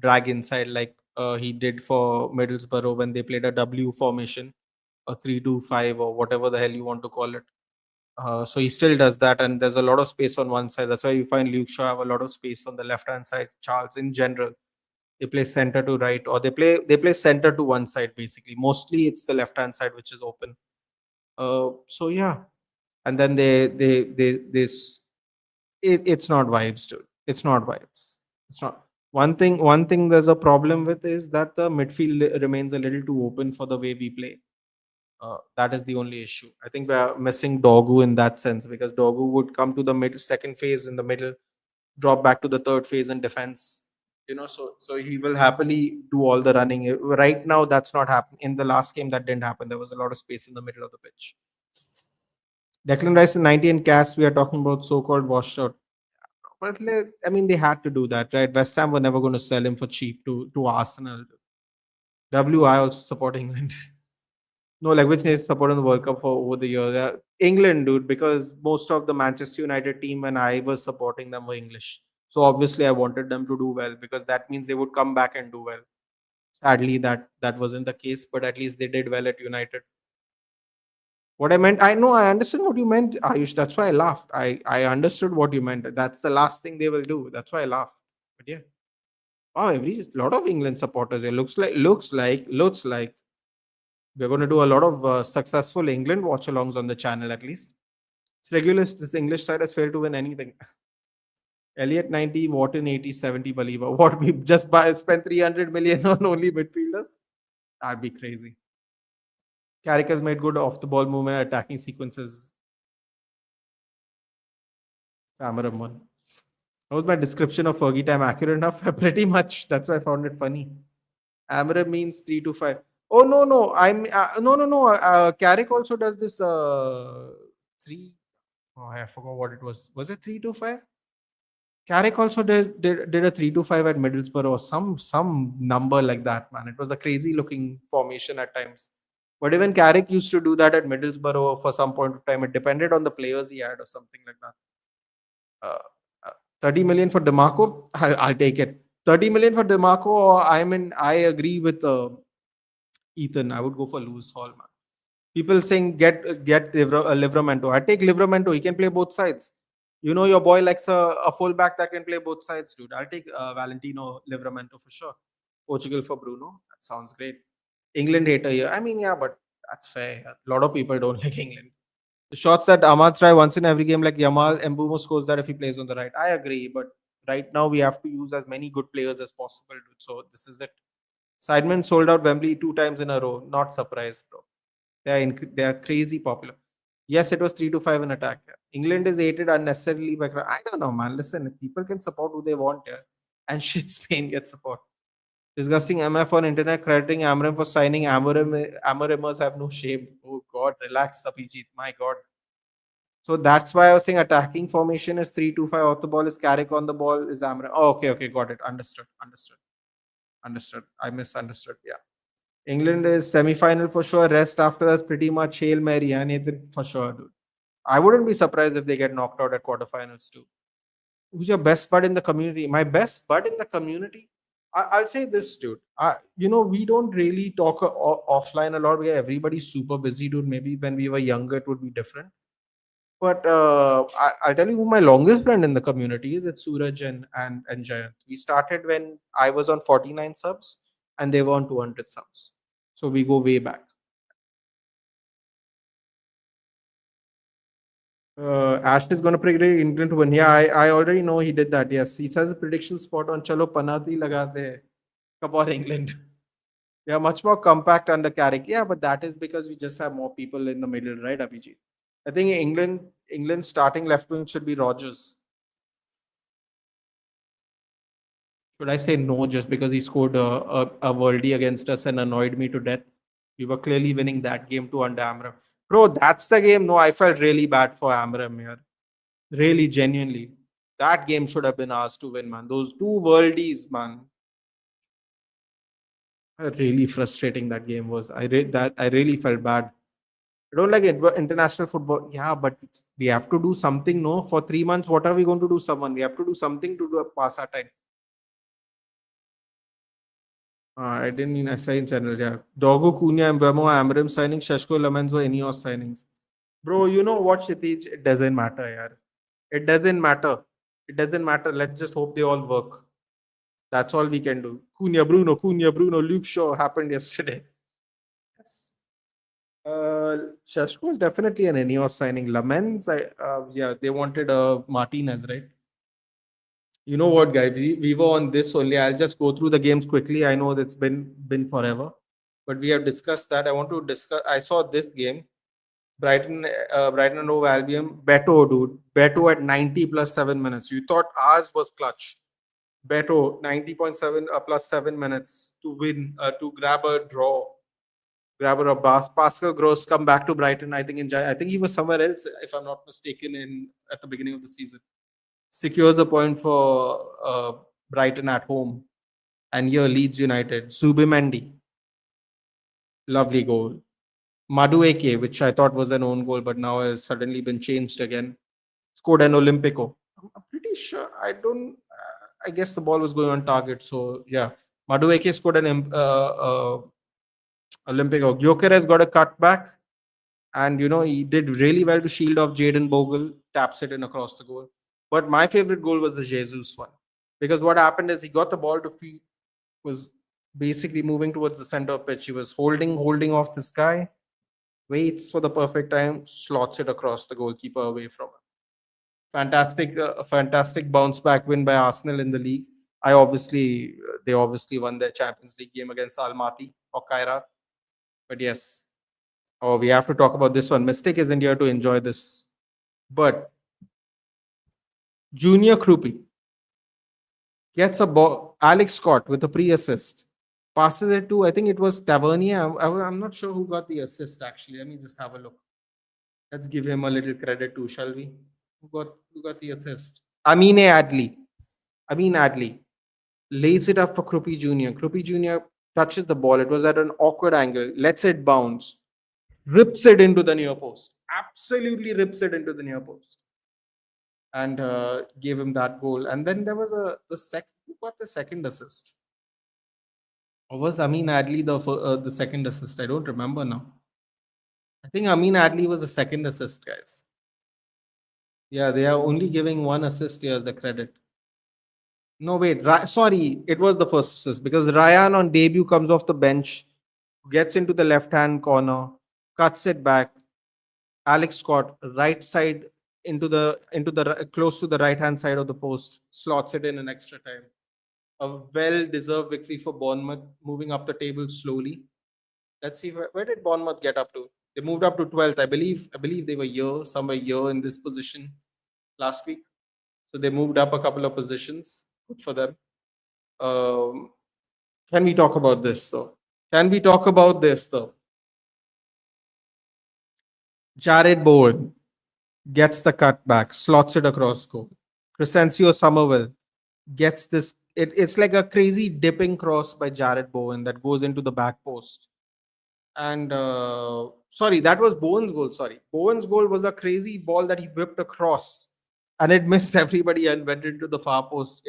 drag inside like he did for Middlesbrough when they played a W formation, a 3-2-5 or whatever the hell you want to call it. So he still does that, and there's a lot of space on one side. That's why you find Luke Shaw have a lot of space on the left hand side. Charles, in general, they play center to right, or they play center to one side. Basically, mostly it's the left hand side which is open. So yeah, and then it's not vibes, dude. It's not vibes. It's not. One thing there's a problem with is that the midfield remains a little too open for the way we play. That is the only issue. I think we're missing Dogu in that sense because Dogu would come to the second phase in the middle, drop back to the third phase in defense. So he will happily do all the running. Right now, that's not happening. In the last game, that didn't happen. There was a lot of space in the middle of the pitch. Declan Rice in 90 and Cass, we are talking about so-called washed out. But I mean, they had to do that, right? West Ham were never going to sell him for cheap to Arsenal. I also support England. No, like which nation supported the World Cup for over the years? England, dude, because most of the Manchester United team when I was supporting them were English. So obviously I wanted them to do well because that means they would come back and do well. Sadly, that wasn't the case, but at least they did well at United. What I meant, I know, I understood what you meant, Ayush. That's why I laughed. I understood what you meant. That's the last thing they will do. That's why I laughed. But yeah, wow, every lot of England supporters here. Looks like we're going to do a lot of successful England watch-alongs on the channel at least. It's regular. This English side has failed to win anything. Elliot 90, Wharton 80, 70, Believer. What we just spent 300 million on only midfielders? That'd be crazy. Carrick has made good off the ball movement, attacking sequences. Samaram one. Was my description of Fergie time accurate enough? Pretty much. That's why I found it funny. Amaram means 3-5. Oh no! I'm no. Carrick also does this 3. Oh, I forgot what it was. Was it 3-5? Carrick also did a 3-5 at Middlesbrough or some number like that, man. It was a crazy looking formation at times. But even Carrick used to do that at Middlesbrough for some point of time. It depended on the players he had or something like that. Uh, uh, 30 million for DeMarco, I'll take it. 30 million for DeMarco, or I agree with Ethan. I would go for Lewis Hall, man. People saying get Livramento. I take Livramento. He can play both sides. You know your boy likes a fullback that can play both sides, dude. I'll take Valentino Livramento for sure. Portugal for Bruno. That sounds great. England hater here. I mean, yeah, but that's fair. A lot of people don't like England. The shots that Ahmad try once in every game, like Yamal Mbumo scores that if he plays on the right. I agree, but right now we have to use as many good players as possible, dude. So this is it. Sidemen sold out Wembley 2 times in a row. Not surprised, bro. They are crazy popular. Yes, it was 3-5 in attack. Yeah. England is hated unnecessarily by I don't know, man. Listen, people can support who they want here. And shit, Spain gets support. Discussing MF on internet, crediting Amram for signing Amarimers have no shame. Oh God, relax, Abhijit. My God. So that's why I was saying attacking formation is 3-2-5. Off the ball is Carrick, on the ball is Amram. Oh, okay, got it. Understood. I misunderstood. Yeah. England is semi-final for sure. Rest after that's pretty much Hail Mary, and Nathan for sure, dude. I wouldn't be surprised if they get knocked out at quarterfinals too. Who's your best bud in the community? My best bud in the community? I'll say this, dude. We don't really talk offline a lot because everybody's super busy, dude. Maybe when we were younger, it would be different. But I'll tell you who my longest friend in the community is. It's Suraj and Jayant. We started when I was on 49 subs and they were on 200 subs. So we go way back. Ash is going to predict England to win. Yeah, I already know he did that. Yes, he says a prediction spot on Chalo Panati lagate. Come on, England. They are much more compact under Carrick. Yeah, but that is because we just have more people in the middle, right, Abhijit? I think England's starting left wing should be Rogers. Should I say no just because he scored a worldie against us and annoyed me to death? We were clearly winning that game too under Amram. Bro, that's the game. No, I felt really bad for Amram here. Really, genuinely. That game should have been ours to win, man. Those two worldies, man. Really frustrating that game was. I really felt bad. I don't like international football. Yeah, but we have to do something, no? For 3 months, what are we going to do, someone? We have to do something to pass our time. I didn't mean I sign channel. Yeah. Dogo, Cunha, Mbemo, Amram signing, Shashko, Lamens were any of signings. Bro, you know what, Kshitij? It doesn't matter, yaar. It doesn't matter. It doesn't matter. Let's just hope they all work. That's all we can do. Cunha, Bruno, Luke Shaw happened yesterday. Yes. Shashko is definitely an Ineos signing. Lamens, yeah, they wanted Martinez, right? You know what, guys? We were on this only. I'll just go through the games quickly. I know that's been forever, but we have discussed that. I want to discuss. I saw this game, Brighton and Hove Albion. Beto, dude, Beto at 90 plus 7 minutes. You thought ours was clutch. Beto 90.7 plus 7 minutes to win, to grab a draw, grab a pass. Pascal Gross come back to Brighton. I think he was somewhere else, if I'm not mistaken, in at the beginning of the season. Secures the point for Brighton at home. And here Leeds United. Zubimendi. Lovely goal. Madueke, which I thought was an own goal, but now has suddenly been changed again. Scored an Olympico. I'm pretty sure. I guess the ball was going on target. So, yeah. Madueke scored an Olympico. Gyökeres got a cutback. And, he did really well to shield off Jaden Bogle. Taps it in across the goal. But my favorite goal was the Jesus one. Because what happened is he got the ball to feet, was basically moving towards the center of pitch. He was holding off this guy, waits for the perfect time, slots it across the goalkeeper away from him. Fantastic bounce back win by Arsenal in the league. They obviously won their Champions League game against Almaty or Kairat. But yes, we have to talk about this one. Mystic isn't here to enjoy this, but Junior Krupi gets a ball. Alex Scott with a pre-assist. Passes it to, I think it was Tavernier. I'm not sure who got the assist actually. Let me just have a look. Let's give him a little credit too, shall we? Who got the assist? Amine Adli. Amin Adli lays it up for Krupi Jr. Krupi Jr. touches the ball. It was at an awkward angle, lets it bounce, rips it into the near post. Absolutely rips it into the near post. And gave him that goal. And then there was who got the second assist? Or was Amin Adli the second assist? I don't remember now. I think Amin Adli was the second assist, guys. Yeah, they are only giving one assist here as the credit. No, wait. Sorry, it was the first assist because Ryan on debut comes off the bench, gets into the left hand corner, cuts it back. Alex Scott, right side close to the right hand side of the post, slots it in extra time. A well deserved victory for Bournemouth, moving up the table slowly. Let's see where did Bournemouth get up to? They moved up to 12th. I believe they were somewhere here in this position last week. So they moved up a couple of positions. Good for them. Um, can we talk about this though? Jared Bowen gets the cutback, slots it across goal. Crescencio Somerville gets this. It's like a crazy dipping cross by Jared Bowen that goes into the back post. And sorry, that was Bowen's goal. Sorry, Bowen's goal was a crazy ball that he whipped across, and it missed everybody and went into the far post,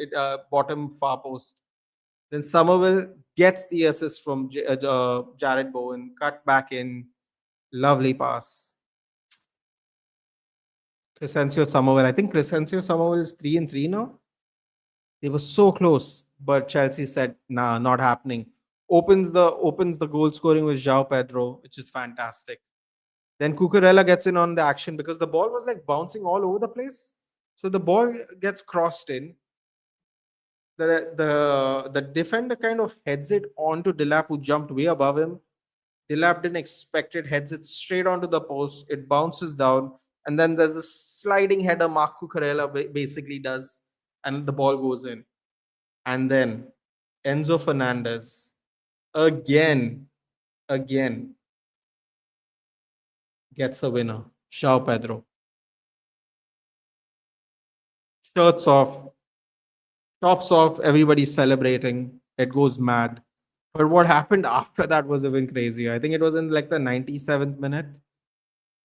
bottom far post. Then Somerville gets the assist from Jared Bowen, cut back in, lovely pass. Crescencio Somerville. I think Crescencio Somerville is 3-3 now. They were so close, but Chelsea said, "Nah, not happening." Opens the goal scoring with João Pedro, which is fantastic. Then Cucurella gets in on the action because the ball was like bouncing all over the place. So the ball gets crossed in. The defender kind of heads it onto Delap, who jumped way above him. Delap didn't expect it, heads it straight onto the post. It bounces down, and then there's a sliding header Mark Cucurella basically does, and the ball goes in. And then Enzo Fernandez again gets a winner. João Pedro. Shirts off, tops off, everybody's celebrating. It goes mad. But what happened after that was even crazy. I think it was in like the 97th minute.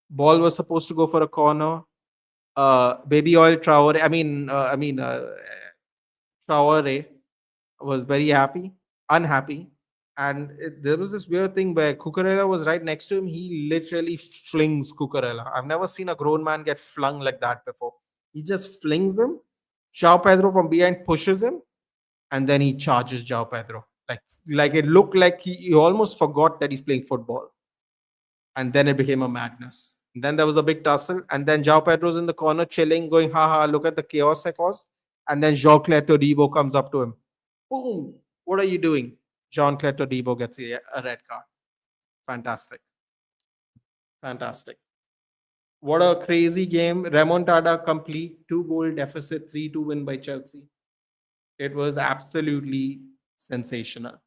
Ball was supposed to go for a corner. Baby Oil Traore, Traore was very unhappy. And there was this weird thing where Cucurella was right next to him. He literally flings Cucurella. I've never seen a grown man get flung like that before. He just flings him. João Pedro from behind pushes him, and then he charges João Pedro. Like it looked like he almost forgot that he's playing football. And then it became a madness. And then there was a big tussle, and then João Pedro's in the corner chilling, going, ha, look at the chaos I caused. And then Jean-Claire Todibo comes up to him. Boom! What are you doing? Jean-Claire Todibo gets a red card. Fantastic. What a crazy game. Remontada complete. 2-goal deficit, 3-2 win by Chelsea. It was absolutely sensational.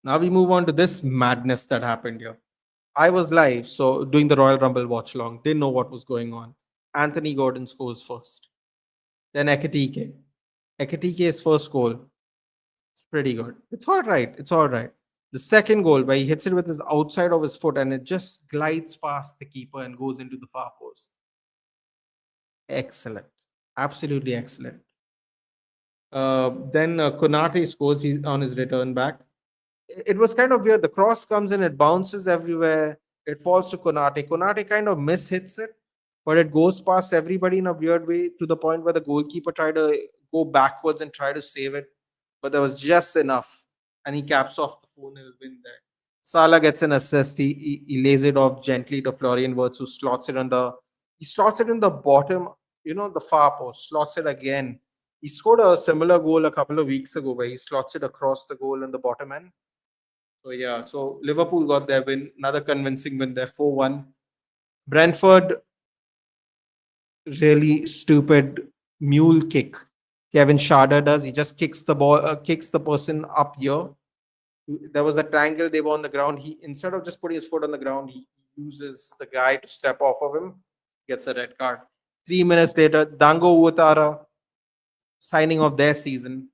Now we move on to this madness that happened here. I was live, so doing the Royal Rumble watch long, didn't know what was going on. Anthony Gordon scores first. Then Ekitike's first goal. It's pretty good. It's all right. The second goal, where he hits it with his outside of his foot and it just glides past the keeper and goes into the far post. Excellent. Absolutely excellent. Then Konate scores on his return back. It was kind of weird. The cross comes in, it bounces everywhere. It falls to Konate. Konate kind of mishits it, but it goes past everybody in a weird way to the point where the goalkeeper tried to go backwards and try to save it. But there was just enough, and he caps off the 4-0 win there. Salah gets an assist. He lays it off gently to Florian Wirtz, who slots it in the bottom, the far post, slots it again. He scored a similar goal a couple of weeks ago where he slots it across the goal in the bottom end. So yeah, so Liverpool got their win, another convincing win there, 4-1. Brentford, really stupid mule kick. Kevin Schade does. He just kicks the ball, kicks the person up here. There was a triangle. They were on the ground. He, instead of just putting his foot on the ground, he uses the guy to step off of him. Gets a red card. 3 minutes later, Dango Ouattara signing of their season,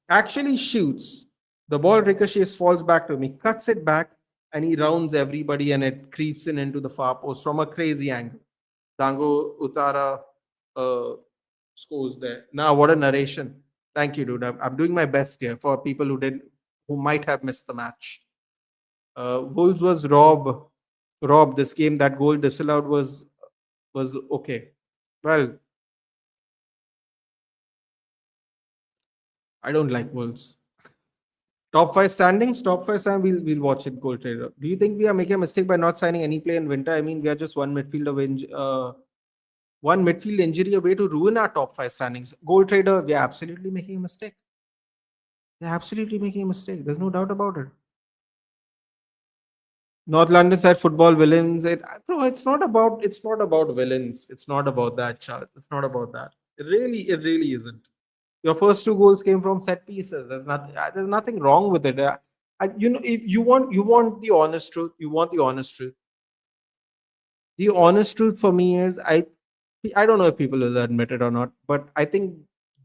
actually shoots. The ball ricochets, falls back to me, cuts it back, and he rounds everybody and it creeps in into the far post from a crazy angle. Dango Utara uh, scores there. Now, what a narration. Thank you, dude. I'm doing my best here for people who might have missed the match. Wolves was robbed this game. That goal disallowed was okay. Well, I don't like Wolves. Top five standings. Top five standings. We'll watch it. Goal trader. Do you think we are making a mistake by not signing any player in winter? I mean, we are just one midfield injury away to ruin our top five standings. Goal trader. We are absolutely making a mistake. They're absolutely making a mistake. There's no doubt about it. North London side football villains. Bro, it's not about villains. It's not about that, Charles. It's not about that. It really isn't. Your first two goals came from set pieces. There's nothing wrong with it. If you want the honest truth, you want the honest truth. The honest truth for me is I don't know if people will admit it or not, but I think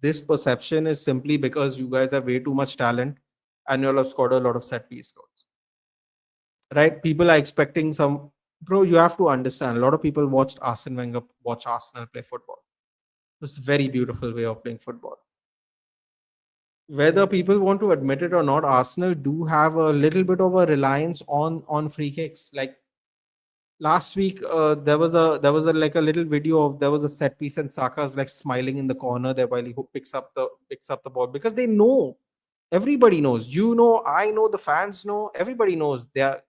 this perception is simply because you guys have way too much talent and you'll have scored a lot of set piece goals. Right? People are expecting some. Bro, you have to understand. A lot of people watched Arsene Wenger watch Arsenal play football. It's a very beautiful way of playing football. Whether people want to admit it or not, Arsenal do have a little bit of a reliance on free kicks. Like last week, there was a like a little video of there was a set piece and Saka's like smiling in the corner there while he picks up the ball because they know. Everybody knows. You know, I know, the fans know, everybody knows they are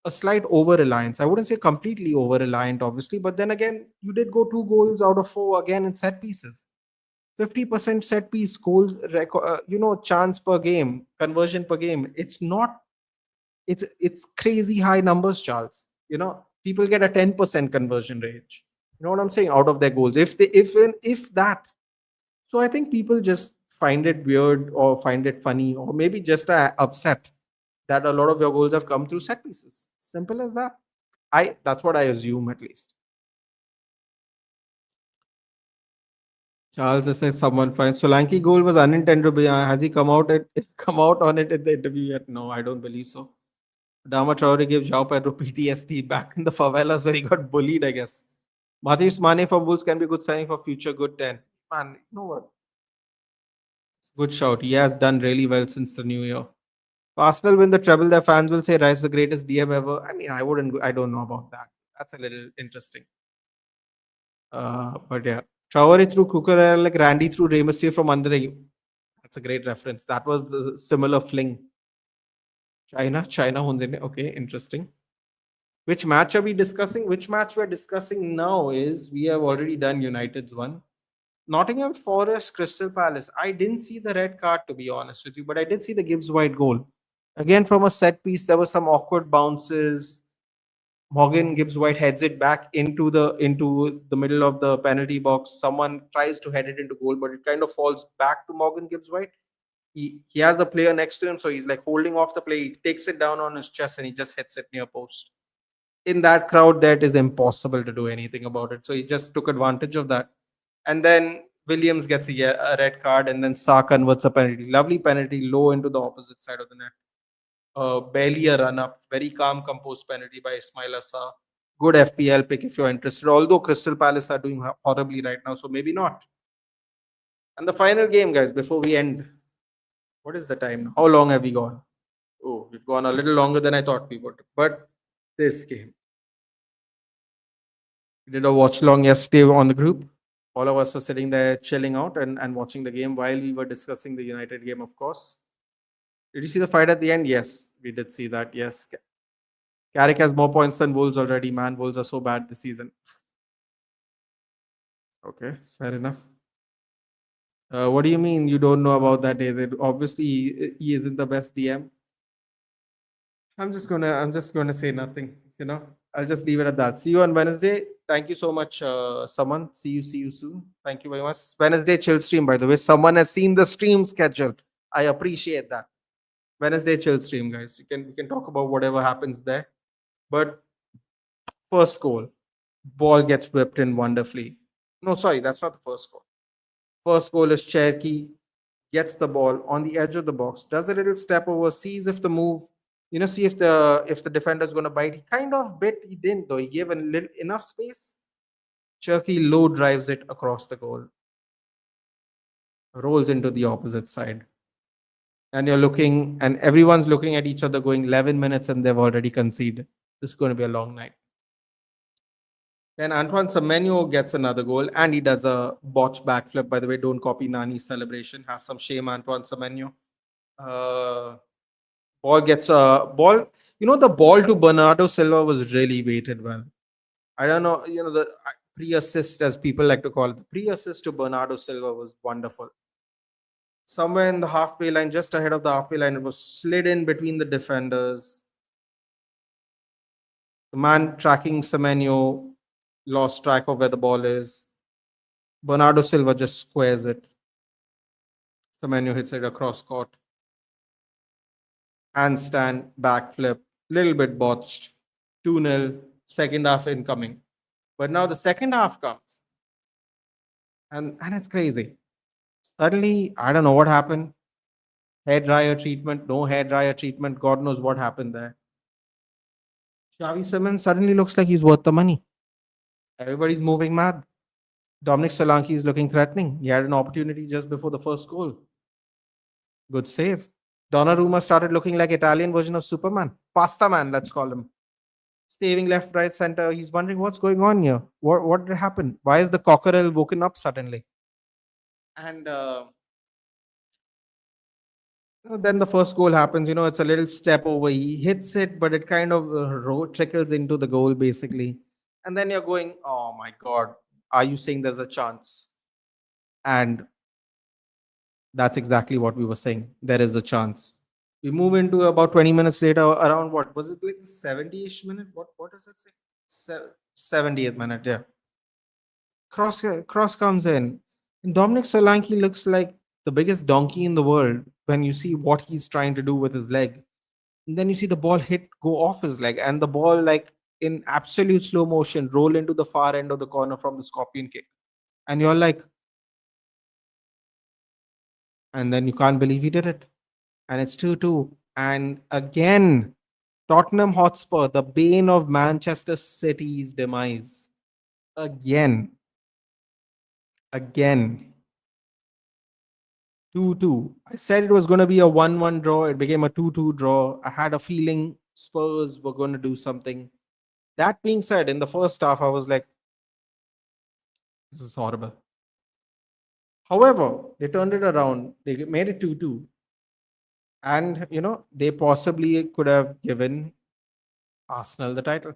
a slight over reliance. I wouldn't say completely over reliant, obviously, but then again, you did go 2 goals out of 4 again in set pieces. 50% set piece goal record, chance per game, conversion per game. It's crazy high numbers, Charles. People get a 10% conversion rate. You know what I'm saying? Out of their goals, if that. So I think people just find it weird or find it funny or maybe just upset that a lot of your goals have come through set pieces. Simple as that. That's what I assume at least. Charles says someone finds Solanke goal was unintended. Has he come out come out on it in the interview yet? No, I don't believe so. Dama Traore gave João Pedro PTSD back in the favelas where he got bullied, I guess. Matheus Mane for Bulls can be good signing for future good 10. Man, you know what? Good shout. He has done really well since the new year. Arsenal win the treble, their fans will say Rice the greatest DM ever. I mean, I don't know about that. That's a little interesting. But yeah. Traore through Cucurella like Randy through Rey Mysterio from under. That's a great reference. That was the similar fling. China Honzine. Okay, interesting. Which match are we discussing? Which match we're discussing now is we have already done United's one. Nottingham Forest, Crystal Palace. I didn't see the red card to be honest with you, but I did see the Gibbs White goal. Again, from a set piece, there were some awkward bounces. Morgan Gibbs White heads it back into the middle of the penalty box. Someone tries to head it into goal, but it kind of falls back to Morgan Gibbs White. He has a player next to him, so he's like holding off the play. He takes it down on his chest and he just hits it near post. In that crowd, that is impossible to do anything about it. So he just took advantage of that. And then Williams gets a red card, and then Sa converts a penalty. Lovely penalty, low into the opposite side of the net. Barely a run up, very calm, composed penalty by Ismail Assar. Good FPL pick if you're interested. Although Crystal Palace are doing horribly right now, so maybe not. And the final game, guys, before we end. What is the time? How long have we gone? Oh, we've gone a little longer than I thought we would. But this game. We did a watch long yesterday on the group. All of us were sitting there chilling out and watching the game while we were discussing the United game, of course. Did you see the fight at the end? Yes, we did see that. Yes. Carrick has more points than Wolves already. Man, Wolves are so bad this season. Okay, fair enough. What do you mean you don't know about that? Obviously, he isn't the best DM. I'm just gonna say nothing. I'll just leave it at that. See you on Wednesday. Thank you so much, someone. See you soon. Thank you very much. Wednesday chill stream, by the way. Someone has seen the stream schedule. I appreciate that. Wednesday chill stream, guys. We can talk about whatever happens there. But first goal, ball gets whipped in wonderfully. No, sorry, that's not the first goal. First goal is Cherky gets the ball on the edge of the box, does a little step over, sees if the move, see if the defender is going to bite. He kind of bit, he didn't though. He gave a little enough space. Cherky low drives it across the goal, rolls into the opposite side. And you're looking, and everyone's looking at each other going 11 minutes and they've already conceded. This is going to be a long night. Then Antoine Semenyo gets another goal and he does a botch backflip. By the way, don't copy Nani's celebration. Have some shame, Antoine Semenyo. Uh, ball gets a ball. The ball to Bernardo Silva was really weighted well. I don't know, the pre-assist, as people like to call it, the pre-assist to Bernardo Silva was wonderful. Somewhere in the halfway line, just ahead of the halfway line, it was slid in between the defenders. The man tracking Semenyo lost track of where the ball is. Bernardo Silva just squares it. Semenyo hits it across court. Handstand, backflip, little bit botched. 2-0, second half incoming. But now the second half comes. And it's crazy. Suddenly, I don't know what happened. Hair dryer treatment, no hair dryer treatment. God knows what happened there. Xavi Simons suddenly looks like he's worth the money. Everybody's moving mad. Dominic Solanke is looking threatening. He had an opportunity just before the first goal. Good save. Donnarumma started looking like Italian version of Superman. Pasta man, let's call him. Saving left, right, center. He's wondering what's going on here. What did happen? Why is the cockerel woken up suddenly? And then the first goal happens. It's a little step over. He hits it, but it kind of trickles into the goal basically. And then you're going, oh my God, are you saying there's a chance? And that's exactly what we were saying. There is a chance. We move into about 20 minutes later, around what? Was it like the 70-ish minute? What does it say? 70th minute, yeah. Cross comes in. And Dominic Solanke looks like the biggest donkey in the world when you see what he's trying to do with his leg. And then you see the ball go off his leg, and the ball, like in absolute slow motion, roll into the far end of the corner from the scorpion kick. And you're like, and then you can't believe he did it. And it's 2-2. And again, Tottenham Hotspur, the bane of Manchester City's demise. Again. 2-2. I said it was going to be a 1-1 draw. It became a 2-2 draw. I had a feeling Spurs were going to do something. That being said, in the first half, I was like, this is horrible. However, they turned it around. They made it 2-2. And, they possibly could have given Arsenal the title.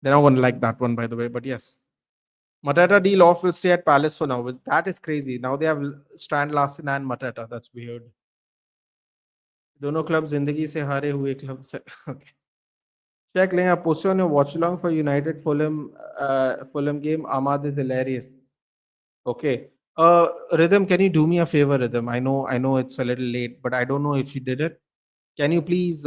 They're not going to like that one, by the way, but yes. Mateta deal off will stay at Palace for now. That is crazy. Now they have Strand Larsen and Mateta. That's weird. दोनों club जिंदगी से हारे हुए club से check लें आप post on your watch along for United Fulham game. Ahmad is hilarious. Okay. Rhythm, can you do me a favor, Rhythm? I know it's a little late, but I don't know if you did it. Can you please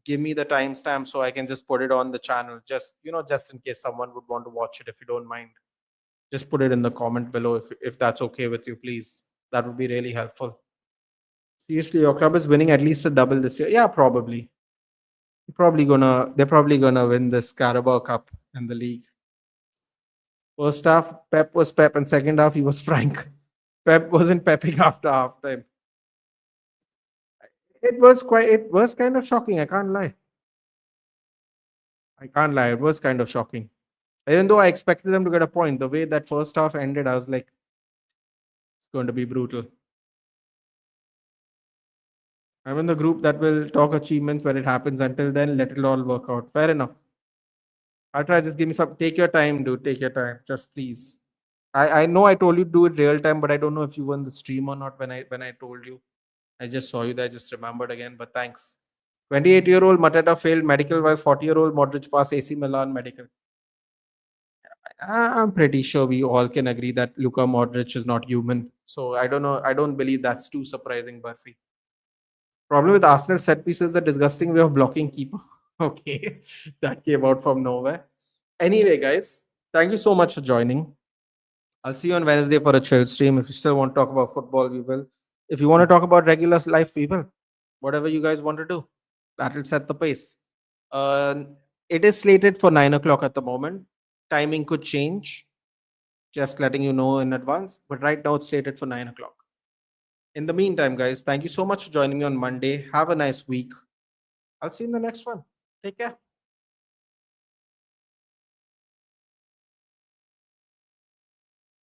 give me the timestamp so I can just put it on the channel? Just just in case someone would want to watch it, if you don't mind. Just put it in the comment below if that's okay with you, please. That would be really helpful. Seriously, your club is winning at least a double this year. Yeah, probably. They're probably gonna win this Carabao Cup in the league. First half, Pep was Pep, and second half he was Frank. Pep wasn't pepping after halftime. It was kind of shocking. I can't lie. It was kind of shocking. Even though I expected them to get a point, the way that first half ended, I was like, it's going to be brutal. I'm in the group that will talk achievements when it happens. Until then, let it all work out. Fair enough. I'll try. Just give me some. Take your time, dude. Take your time. Just please. I know I told you to do it real time, but I don't know if you were in the stream or not when I told you. I just saw you there. I just remembered again. But thanks. 28-year-old Mateta failed medical while 40-year-old Modric passed AC Milan medical. I'm pretty sure we all can agree that Luka Modric is not human. So I don't know. I don't believe that's too surprising, Burfi. Problem with Arsenal set piece is the disgusting way of blocking keeper. Okay, that came out from nowhere. Anyway, guys, thank you so much for joining. I'll see you on Wednesday for a chill stream. If you still want to talk about football, we will. If you want to talk about regular life, we will. Whatever you guys want to do, that will set the pace. Uh, it is slated for 9 o'clock at the moment. Timing could change. Just letting you know in advance. But right now, it's slated for 9 o'clock. In the meantime, guys, thank you so much for joining me on Monday. Have a nice week. I'll see you in the next one. Take care.